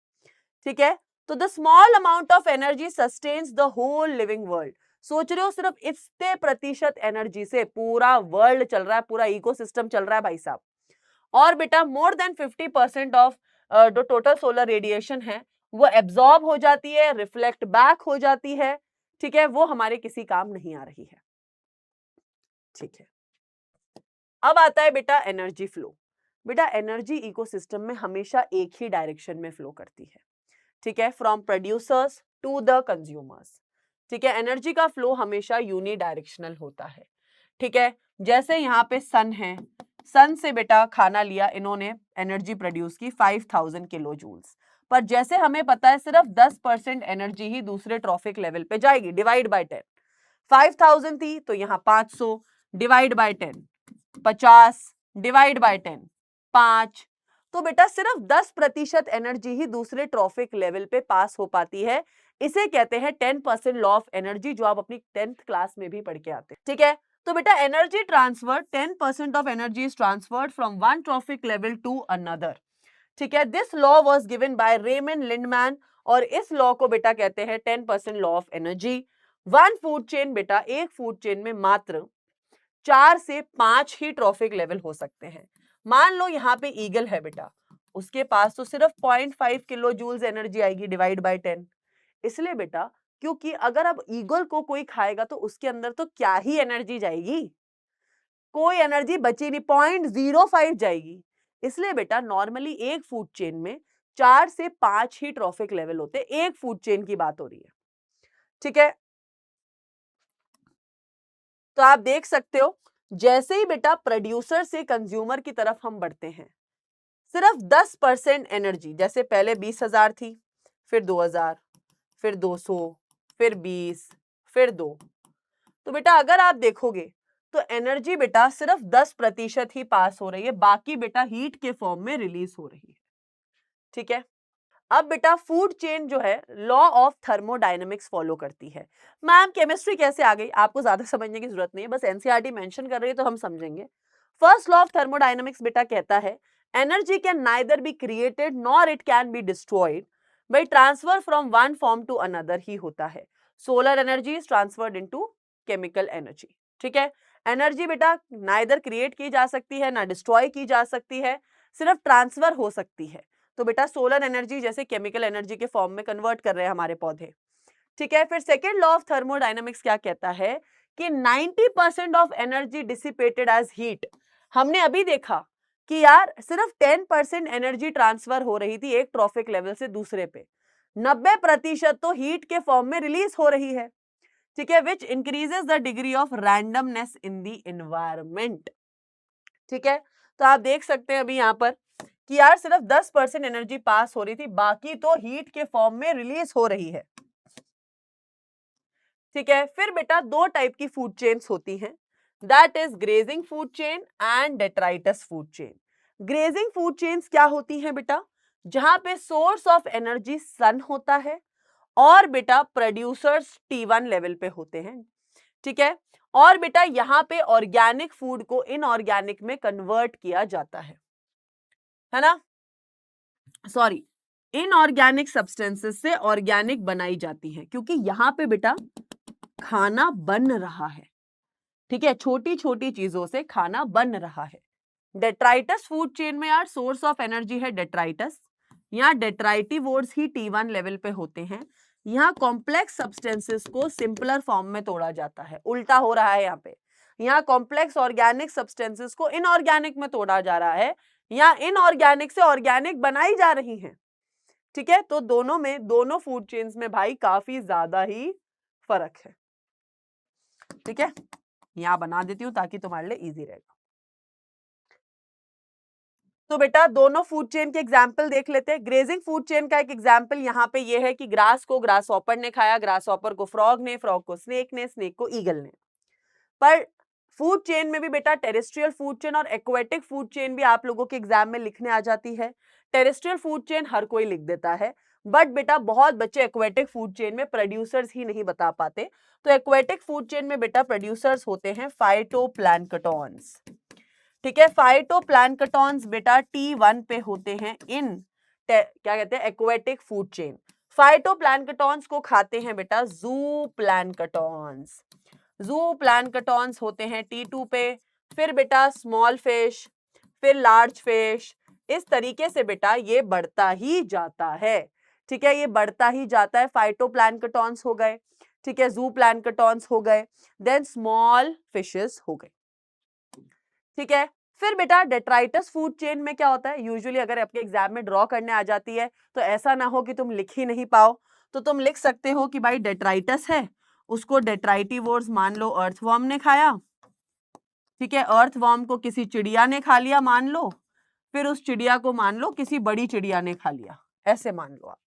ठीक है। तो the small amount of energy sustains the whole living world. सोच रहे हो सिर्फ इतने प्रतिशत एनर्जी से पूरा वर्ल्ड चल रहा है, पूरा इकोसिस्टम चल रहा है भाई साहब। और बेटा मोर देन 50% ऑफ जो टोटल सोलर रेडिएशन है वो एब्जॉर्ब हो जाती है, रिफ्लेक्ट बैक हो जाती है, ठीक है, वो हमारे किसी काम नहीं आ रही है, ठीक है। अब आता है बेटा एनर्जी फ्लो। बेटा एनर्जी इकोसिस्टम में हमेशा एक ही डायरेक्शन में फ्लो करती है, ठीक है, from producers to the consumers, ठीक है। एनर्जी का फ्लो हमेशा यूनी डायरेक्शनल होता है, ठीक है। जैसे यहाँ पे सन है, सन से बेटा खाना लिया इन्होंने, एनर्जी प्रोड्यूस की 5000 किलो जूल्स, पर जैसे हमें पता है सिर्फ 10% एनर्जी ही दूसरे ट्रॉफिक लेवल पे जाएगी, डिवाइड बाय 10। 5000 थी तो यहाँ 500 डिवाइड बाय 10, 50 डिवाइड बाय 10, 5। तो बेटा सिर्फ 10% एनर्जी ही दूसरे ट्रॉफिक लेवल पे पास हो पाती है। इसे कहते हैं 10% लॉ ऑफ एनर्जी, जो आप अपनी 10th क्लास में भी पढ़ के आते हैं, ठीक है। तो बेटा energy transfer, 10% of energy is transferred from one trophic level to another, ठीक है। This law was given by Raymond Lindeman, और इस लॉ को बेटा कहते हैं 10% law of energy. One food chain बेटा, एक फूड चेन में मात्र 4 से 5 ही ट्रॉफिक लेवल हो सकते हैं। मान लो यहाँ पे ईगल है बेटा, उसके पास तो सिर्फ 0.5 किलो जूल्स एनर्जी आएगी डिवाइड बाय 10। इसलिए बेटा, क्योंकि अगर अब ईगल को कोई खाएगा तो उसके अंदर तो क्या ही एनर्जी जाएगी, कोई एनर्जी बची नहीं, 0.05 जाएगी। इसलिए बेटा नॉर्मली एक फूड चेन में 4 से 5 ही ट्रॉफिक लेवल होते हैं, एक फूड चेन की बात हो रही है, ठीक है। तो आप देख सकते हो, जैसे ही बेटा प्रोड्यूसर से कंज्यूमर की तरफ हम बढ़ते हैं, सिर्फ 10% एनर्जी, जैसे पहले 20,000 थी, फिर 2,000, फिर 200, फिर 20, फिर 2। तो बेटा अगर आप देखोगे तो एनर्जी बेटा सिर्फ 10% ही पास हो रही है, बाकी बेटा हीट के फॉर्म में रिलीज हो रही है, ठीक है। अब बेटा फूड चेन जो है लॉ ऑफ थर्मोडायनेमिक्स फॉलो करती है। मैम केमिस्ट्री कैसे आ गई, आपको ज्यादा समझने की जरूरत नहीं है, बस एनसीईआरटी मेंशन कर रही है तो हम समझेंगे। फर्स्ट लॉ ऑफ थर्मोडायनेमिक्स बेटा कहता है energy can neither be created nor it can be destroyed by transfer from one form to another ही होता है। Solar energy is transferred into chemical energy, ठीक है। एनर्जी बेटा नाइदर क्रिएट की जा सकती है ना डिस्ट्रॉय की जा सकती है, सिर्फ ट्रांसफर हो सकती है। तो बेटा सोलर एनर्जी जैसे केमिकल एनर्जी के फॉर्म में कन्वर्ट कर रहे हैं हमारे पौधे, ठीक है। फिर सेकेंड लॉ ऑफ थर्मोडायनेमिक्स क्या कहता है कि 90% of energy dissipated as heat. हमने अभी देखा कि यार सिर्फ 10% एनर्जी ट्रांसफर हो रही थी एक ट्रॉफिक लेवल से दूसरे पे, 90% तो हीट के फॉर्म में रिलीज हो रही है, ठीक है, which increases the degree of randomness in the environment, ठीक है। तो आप देख सकते हैं अभी यहां पर कि यार सिर्फ 10% एनर्जी पास हो रही थी, बाकी तो हीट के फॉर्म में रिलीज हो रही है, ठीक है। फिर बेटा दो टाइप की फूड चेन्स होती हैं, that is grazing food chain and detritus food chain. Grazing food chains क्या होती हैं बेटा, जहां पे सोर्स ऑफ एनर्जी सन होता है और बेटा प्रोड्यूसर्स T1 लेवल पे होते हैं, ठीक है। और बेटा यहाँ पे ऑर्गेनिक फूड को इनऑर्गेनिक में कन्वर्ट किया जाता है ना, सॉरी, इनऑर्गेनिक सब्सटेंसेस से ऑर्गेनिक बनाई जाती है, क्योंकि यहाँ पे बेटा खाना बन रहा है, ठीक है, छोटी छोटी चीजों से खाना बन रहा है। डेट्राइटस फूड चेन में यार सोर्स ऑफ एनर्जी है डेट्राइटस, यहाँ डेट्राइटिवोर्स ही T1 लेवल पे होते हैं। यहाँ कॉम्प्लेक्स सब्सटेंसेस को सिंपलर फॉर्म में तोड़ा जाता है, उल्टा हो रहा है यहाँ पे, यहाँ कॉम्प्लेक्स ऑर्गेनिक सब्सटेंसेस को इनऑर्गेनिक में तोड़ा जा रहा है, यहाँ इनऑर्गेनिक से ऑर्गेनिक बनाई जा रही हैं, ठीक है। तो दोनों में, दोनों फूड चेन्स में भाई काफी ज्यादा ही फर्क है, ठीक है। यहां बना देती हूं ताकि तुम्हारे लिए इजी रहेगा। तो बेटा दोनों फूड चेन के एग्जाम्पल देख लेते हैं। ग्रेजिंग फूड चेन का एक एग्जाम्पल यहाँ पे ये है कि ग्रास को ग्रास ऑपर ने खाया, ग्रास ऑपर को फ्रॉग ने, फ्रॉग को स्नेक ने, स्नेक को ईगल ने। पर फूड चेन में भी बेटा टेरेस्ट्रियल फूड चेन और एक्वेटिक फूड चेन भी आप लोगों के एग्जाम में लिखने आ जाती है। टेरेस्ट्रियल फूड चेन हर कोई लिख देता है, बट बेटा बहुत बच्चे एक्वेटिक फूड चेन में प्रोड्यूसर्स ही नहीं बता पाते। तो एक्वेटिक फूड चेन में बेटा प्रोड्यूसर्स होते हैं फाइटोप्लैंक्टन्स, ठीक है। फाइटोप्लैंक्टन्स बेटा T1 पे होते हैं इन क्या कहते हैं एक्वेटिक फूड चेन। फाइटोप्लैंक्टन्स को खाते हैं बेटा ज़ूप्लैंक्टन्स, ज़ूप्लैंक्टन्स होते हैं T2 पे। फिर बेटा स्मॉल फिश, फिर लार्ज फिश, इस तरीके से बेटा ये बढ़ता ही जाता है, ठीक है, ये बढ़ता ही जाता है। फाइटोप्लैंक्टन्स हो गए, ठीक है, ज़ूप्लैंक्टन्स हो गए, देन स्मॉल फिशेस हो गए, ठीक है। फिर बेटा डेट्राइटस फूड चेन में क्या होता है, यूजुअली अगर आपके एग्जाम में ड्रॉ करने आ जाती है तो ऐसा ना हो कि तुम लिख ही नहीं पाओ, तो तुम लिख सकते हो कि भाई डेट्राइटस है, उसको डेट्राइटिवोर्स मान लो अर्थवर्म ने खाया, ठीक है, अर्थवर्म को किसी चिड़िया ने खा लिया मान लो, फिर उस चिड़िया को मान लो किसी बड़ी चिड़िया ने खा लिया, ऐसे मान लो आप,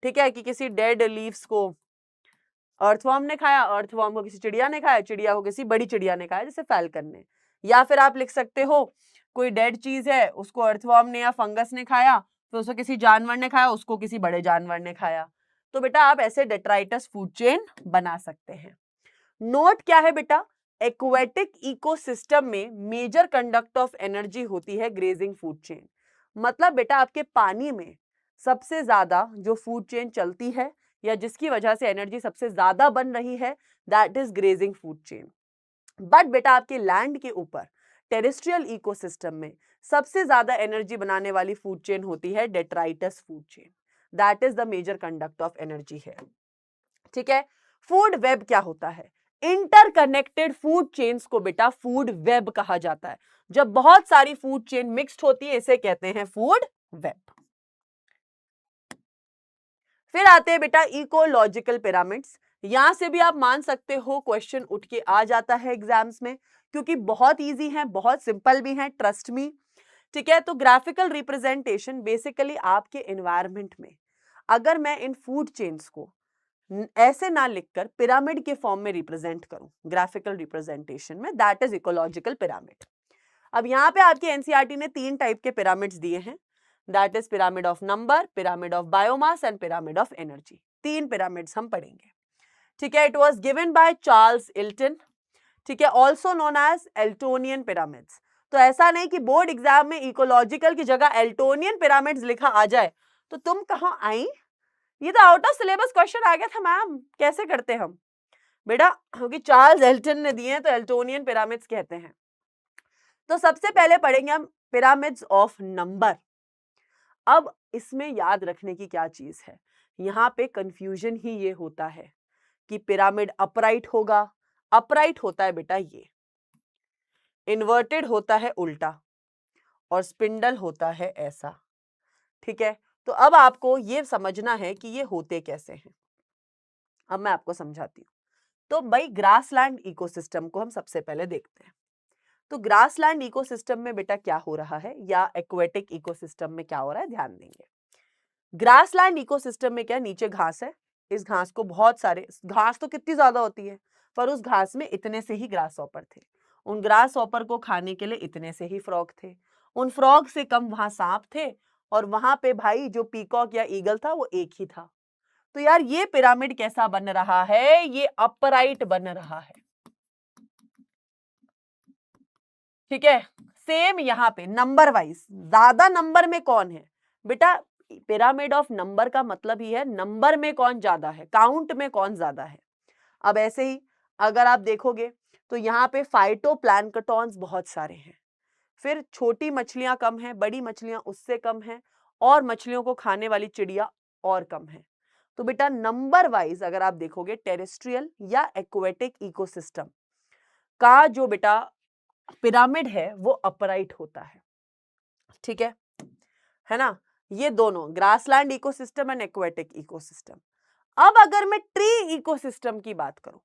ठीक है, कि किसी डेड लीव्स को अर्थवर्म ने खाया, अर्थवर्म को किसी चिड़िया ने खाया, चिड़िया को किसी बड़ी चिड़िया ने खाया जैसे फैल्कन ने। या फिर आप लिख सकते हो कोई डेड चीज है, उसको अर्थवर्म ने या फंगस ने खाया, तो उसको किसी जानवर ने खाया, उसको किसी बड़े जानवर ने खाया। तो बेटा आप ऐसे डेट्राइटस फूड चेन बना सकते हैं। नोट क्या है बेटा, एक्वेटिक इकोसिस्टम में मेजर कंडक्ट ऑफ एनर्जी होती है ग्रेजिंग फूड चेन। मतलब बेटा आपके पानी में सबसे ज्यादा जो फूड चेन चलती है या जिसकी वजह से एनर्जी सबसे ज्यादा बन रही है, that is grazing food chain. But बेटा आपके लैंड के ऊपर टेरेस्ट्रियल इकोसिस्टम में सबसे ज्यादा एनर्जी बनाने वाली फूड चेन होती है detritus food chain, that is the major conduct of energy है। ठीक है, फूड वेब क्या होता है? इंटरकनेक्टेड फूड चेन्स को बेटा फूड वेब कहा जाता है। जब बहुत सारी फूड चेन मिक्स्ड होती है इसे कहते हैं फूड वेब। फिर आते हैं बेटा इकोलॉजिकल पिरामिड्स। यहां से भी आप मान सकते हो क्वेश्चन उठ के आ जाता है एग्जाम्स में, क्योंकि बहुत इजी है, बहुत सिंपल भी है, ट्रस्ट मी। ठीक है, तो ग्राफिकल रिप्रेजेंटेशन बेसिकली आपके एनवायरनमेंट में अगर मैं इन फूड चेन्स को ऐसे ना लिखकर पिरामिड के फॉर्म में रिप्रेजेंट करूं ग्राफिकल रिप्रेजेंटेशन में, दैट इज इकोलॉजिकल पिरामिड। अब यहाँ पे आपके एनसीईआरटी ने 3 टाइप के पिरामिड्स दिए हैं, that is pyramid of number, pyramid of biomass and pyramid of energy. 3 pyramids हम पढ़ेंगे। ठीक है, it was given by Charles Elton. ठीक है, ऑल्सो नोन एज एल्टोनियन पिरामिड्स। तो ऐसा नहीं कि बोर्ड एग्जाम में इकोलॉजिकल की जगह एल्टोनियन पिरामिड्स लिखा आ जाए तो तुम कहां आई, ये तो आउट ऑफ सिलेबस क्वेश्चन आ गया था मैम, कैसे करते हम बेटा, क्योंकि चार्ल्स एल्टन ने दिए हैं तो एल्टोनियन पिरामिड्स कहते हैं। तो सबसे पहले पढ़ेंगे हम पिरामिड्स ऑफ नंबर। अब इसमें याद रखने की क्या चीज है, यहाँ पे कंफ्यूजन ही ये होता है कि पिरामिड अपराइट होगा, अपराइट होता है बेटा ये, इन्वर्टेड होता है उल्टा, और स्पिंडल होता है ऐसा। ठीक है, तो अब आपको ये समझना है कि ये होते कैसे हैं। अब मैं आपको समझाती हूँ। तो भाई ग्रासलैंड इकोसिस्टम को हम सबसे पहले देखते हैं। तो ग्रासलैंड इकोसिस्टम में बेटा क्या हो रहा है, या एक्वेटिक इकोसिस्टम में क्या हो रहा है, ध्यान देंगे। ग्रासलैंड इकोसिस्टम में क्या, नीचे घास है, इस घास को बहुत सारे, घास तो कितनी ज्यादा होती है, पर उस घास में इतने से ही ग्रास हॉपर थे, उन ग्रास हॉपर को खाने के लिए इतने से ही फ्रॉग थे, उन फ्रॉग से कम वहां सांप थे, और वहां पे भाई जो पीकॉक या ईगल था वो एक ही था। तो यार ये पिरामिड कैसा बन रहा है, ये अपराइट बन रहा है। ठीक है, सेम यहाँ पे नंबर वाइज, ज्यादा नंबर में कौन है बेटा, पिरामिड ऑफ नंबर का मतलब ही है नंबर में कौन ज्यादा है, काउंट में कौन ज्यादा है। अब ऐसे ही अगर आप देखोगे तो यहाँ पे फाइटोप्लैंक्टॉन्स बहुत सारे हैं, फिर छोटी मछलियां कम है, बड़ी मछलियां उससे कम है, और मछलियों को खाने वाली चिड़िया और कम है। तो बेटा नंबर वाइज अगर आप देखोगे टेरेस्ट्रियल या एक्वेटिक इकोसिस्टम का जो बेटा पिरामिड है वो अपराइट होता है। ठीक है ना, ये दोनों grassland ecosystem and aquatic ecosystem. अब अगर मैं ट्री इकोसिस्टम की बात करूं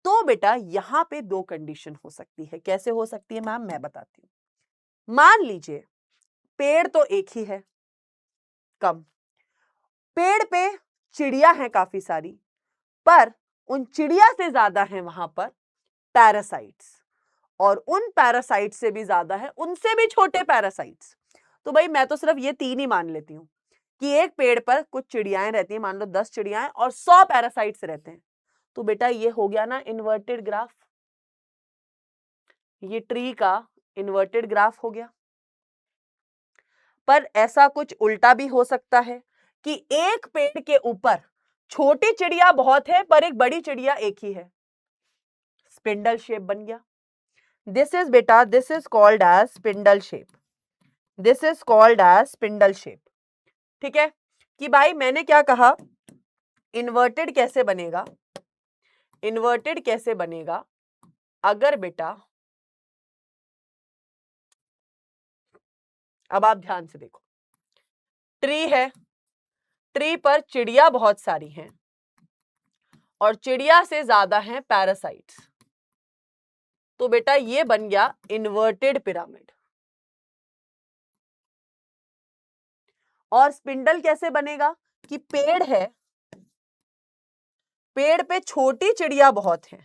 तो बेटा यहां पे 2 कंडीशन हो सकती है। कैसे हो सकती है मैम, मैं बताती हूं। मान लीजिए पेड़ तो एक ही है, कम, पेड़ पे चिड़िया है काफी सारी, पर उन चिड़िया से ज्यादा है वहां पर पैरासाइट्स, और उन पैरासाइट से भी ज्यादा है उनसे भी छोटे पैरासाइट्स। तो भाई मैं तो सिर्फ ये 3 ही मान लेती हूँ कि एक पेड़ पर कुछ चिड़ियाएं रहती हैं, मान लो 10 चिड़ियाएं और 100 पैरासाइट्स रहते हैं। तो बेटा ये हो गया ना इन्वर्टेड ग्राफ, ये ट्री का इन्वर्टेड ग्राफ हो गया। पर ऐसा कुछ उल्टा भी हो सकता है कि एक पेड़ के ऊपर छोटी चिड़िया बहुत है पर एक बड़ी चिड़िया एक ही है, स्पिंडल शेप बन गया। दिस इज बेटा, this is called as spindle shape, this is called as spindle shape. ठीक है, कि भाई मैंने क्या कहा, इन्वर्टेड कैसे बनेगा, इन्वर्टेड कैसे बनेगा अगर बेटा, अब आप ध्यान से देखो, ट्री है, ट्री पर चिड़िया बहुत सारी हैं और चिड़िया से ज्यादा हैं पैरासाइट्स, तो बेटा ये बन गया इन्वर्टेड पिरामिड। और स्पिंडल कैसे बनेगा कि पेड़ है, पेड़ पे छोटी चिड़िया बहुत है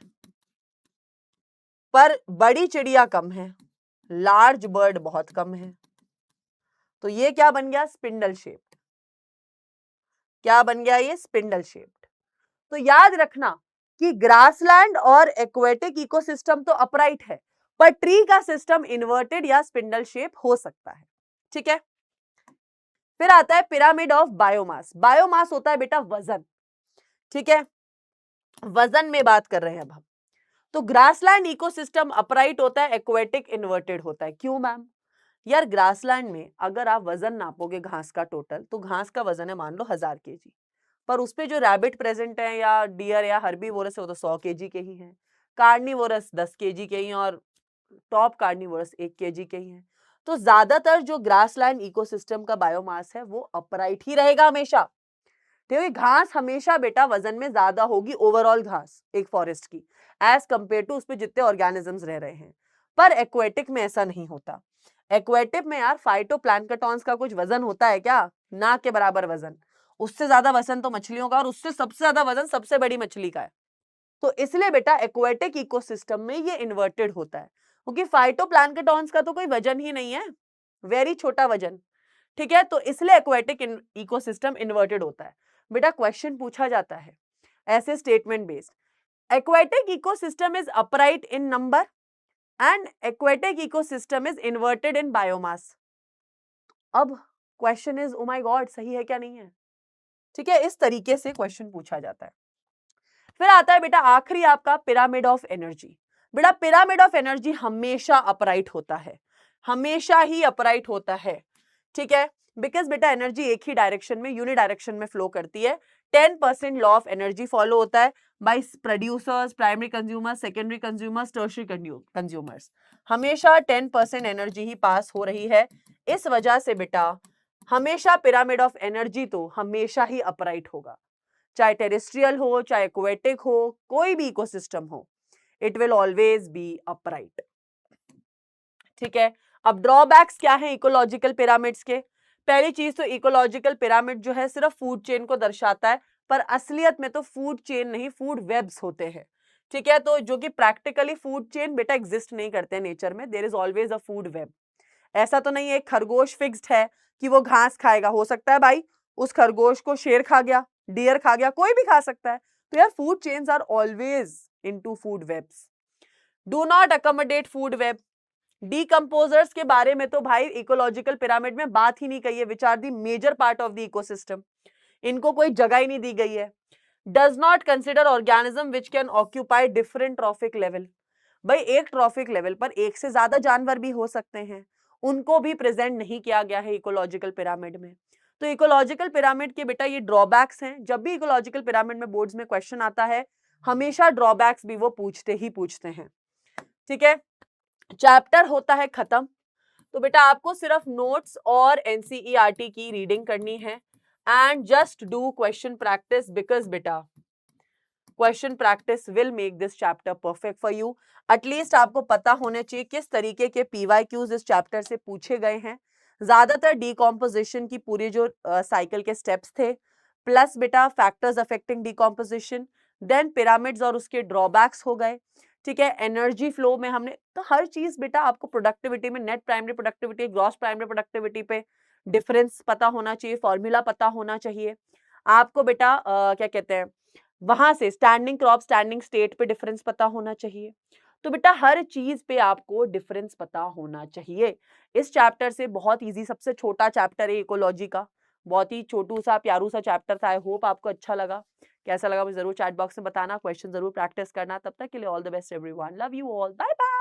पर बड़ी चिड़िया कम है, लार्ज बर्ड बहुत कम है, तो ये क्या बन गया, स्पिंडल शेप। क्या बन गया ये, स्पिंडल शेप्ड। तो याद रखना कि ग्रासलैंड और एक्वेटिक इकोसिस्टम तो अपराइट है, पर ट्री का सिस्टम इन्वर्टेड या स्पिंडल शेप हो सकता है। ठीक है, फिर आता है पिरामिड ऑफ बायोमास। बायोमास होता है बेटा वजन। ठीक है, वजन में बात कर रहे हैं अब हम। तो ग्रासलैंड इकोसिस्टम अपराइट होता है, एक्वेटिक इन्वर्टेड होता है। क्यों मैम? यार ग्रासलैंड में अगर आप वजन नापोगे घास का टोटल, तो घास का वजन है मान लो 1000 केजी, पर उसपे जो रैबिट प्रेजेंट है या डियर या हर्बीवोरस है वो तो 100 केजी के ही हैं, कार्निवोरस 10 केजी के ही हैं और टॉप कार्निवोरस 1 केजी के ही हैं। तो ज्यादातर जो ग्रासलैंड इकोसिस्टम का बायोमास है वो अपराइट ही रहेगा हमेशा। क्योंकि घास हमेशा बेटा वजन में ज्यादा होगी, ओवरऑल घास एक फॉरेस्ट की, एज कंपेयर टू उसपे जितने ऑर्गेनिजम्स रह रहे हैं। पर एक्वेटिक में ऐसा नहीं होता। एक्वेटिक में यार फाइटोप्लैंक्टन्स का कुछ वजन होता है क्या? ना के बराबर वजन। उससे ज्यादा वजन तो मछलियों का, और उससे सबसे ज्यादा वजन सबसे बड़ी मछली का है। तो इसलिए बेटा एक्वेटिक इकोसिस्टम में ये इन्वर्टेड होता है, क्योंकि फाइटोप्लैंक्टन्स का तो कोई वजन ही नहीं है, वेरी छोटा वजन। ठीक है, तो इसलिए एक्वेटिक इकोसिस्टम इन्वर्टेड होता है। बेटा क्वेश्चन पूछा जाता है ऐसे statement based, aquatic ecosystem is upright in number and aquatic ecosystem is inverted in biomass. अब question is oh my god, सही है क्या नहीं है? ठीक है, इस तरीके से क्वेश्चन पूछा जाता है। फिर आता है बेटा आखिरी आपका पिरामिड ऑफ एनर्जी। बेटा पिरामिड ऑफ एनर्जी हमेशा अपराइट होता है, हमेशा ही अपराइट होता है। ठीक है, बिकॉज बेटा एनर्जी एक ही डायरेक्शन में, यूनि डायरेक्शन में फ्लो करती है। 10% लॉ ऑफ एनर्जी फॉलो होता है by producers, primary consumers, secondary consumers, tertiary consumers. हमेशा 10% एनर्जी ही पास हो रही है। इस वजह से बेटा हमेशा पिरामिड ऑफ एनर्जी तो हमेशा ही अपराइट होगा, चाहे टेरेस्ट्रियल हो, चाहे एक्वेटिक हो, कोई भी इकोसिस्टम हो, it will always be upright. ठीक है, अब ड्रॉबैक्स क्या है इकोलॉजिकल पिरामिड्स के? पहली चीज तो इकोलॉजिकल पिरामिड जो है सिर्फ फूड चेन को दर्शाता है, पर असलियत में तो फूड चेन नहीं, फूड वेब्स होते हैं। ठीक है, तो जो कि प्रैक्टिकली फूड चेन बेटा एग्जिस्ट नहीं करते नेचर में, there is always a food web. ऐसा तो नहीं है एक खरगोश फिक्स्ड है कि वो घास खाएगा, हो सकता है भाई उस खरगोश को शेर खा गया, डियर खा गया, कोई भी खा सकता है। तो यार food chains are always into food webs. Do not accommodate food web. Decomposers के बारे में तो भाई इकोलॉजिकल पिरामिड में बात ही नहीं कही है, which are the major part of the ecosystem. इनको कोई जगह ही नहीं दी गई है। Does not consider organism which can occupy different trophic level. भाई एक ट्रॉफिक लेवल पर एक से ज्यादा जानवर भी हो सकते हैं, उनको भी प्रेजेंट नहीं किया गया है इकोलॉजिकल पिरामिड में। तो इकोलॉजिकल पिरामिड के बेटा ये ड्रॉबैक्स हैं। जब भी इकोलॉजिकल पिरामिड में बोर्ड्स में क्वेश्चन आता है, हमेशा ड्रॉबैक्स भी वो पूछते ही पूछते हैं। ठीक है, चैप्टर होता है खत्म। तो बेटा आपको सिर्फ नोट्स और एनसीईआरटी की रीडिंग करनी है and just do question practice, because बेटा question practice will make this chapter perfect for you. At least आपको पता होने चाहिए किस तरीके के पीवाईक्यूज इस चैप्टर से पूछे गए हैं। ज्यादातर डीकॉम्पोजिशन की पूरी जो साइकिल के स्टेप्स थे, प्लस बेटा factors affecting decomposition, then pyramids और उसके ड्रॉबैक्स हो गए। ठीक है, एनर्जी फ्लो में हमने तो हर चीज बेटा आपको प्रोडक्टिविटी में net primary productivity, gross primary productivity पे डिफरेंस पता होना चाहिए, फॉर्मूला पता होना चाहिए आपको बेटा। क्या कहते हैं, वहां से स्टैंडिंग क्रॉप स्टैंडिंग स्टेट पे डिफरेंस पता होना चाहिए। तो बेटा हर चीज पे आपको डिफरेंस पता होना चाहिए। इस चैप्टर से बहुत इजी, सबसे छोटा चैप्टर है इकोलॉजी का, बहुत ही छोटू सा प्यारू सा चैप्टर था। आई होप आपको अच्छा लगा। कैसा लगा मुझे जरूर चैट बॉक्स में बताना, क्वेश्चन जरूर प्रैक्टिस करना। तब तक के लिए all the best everyone, love you all, bye bye.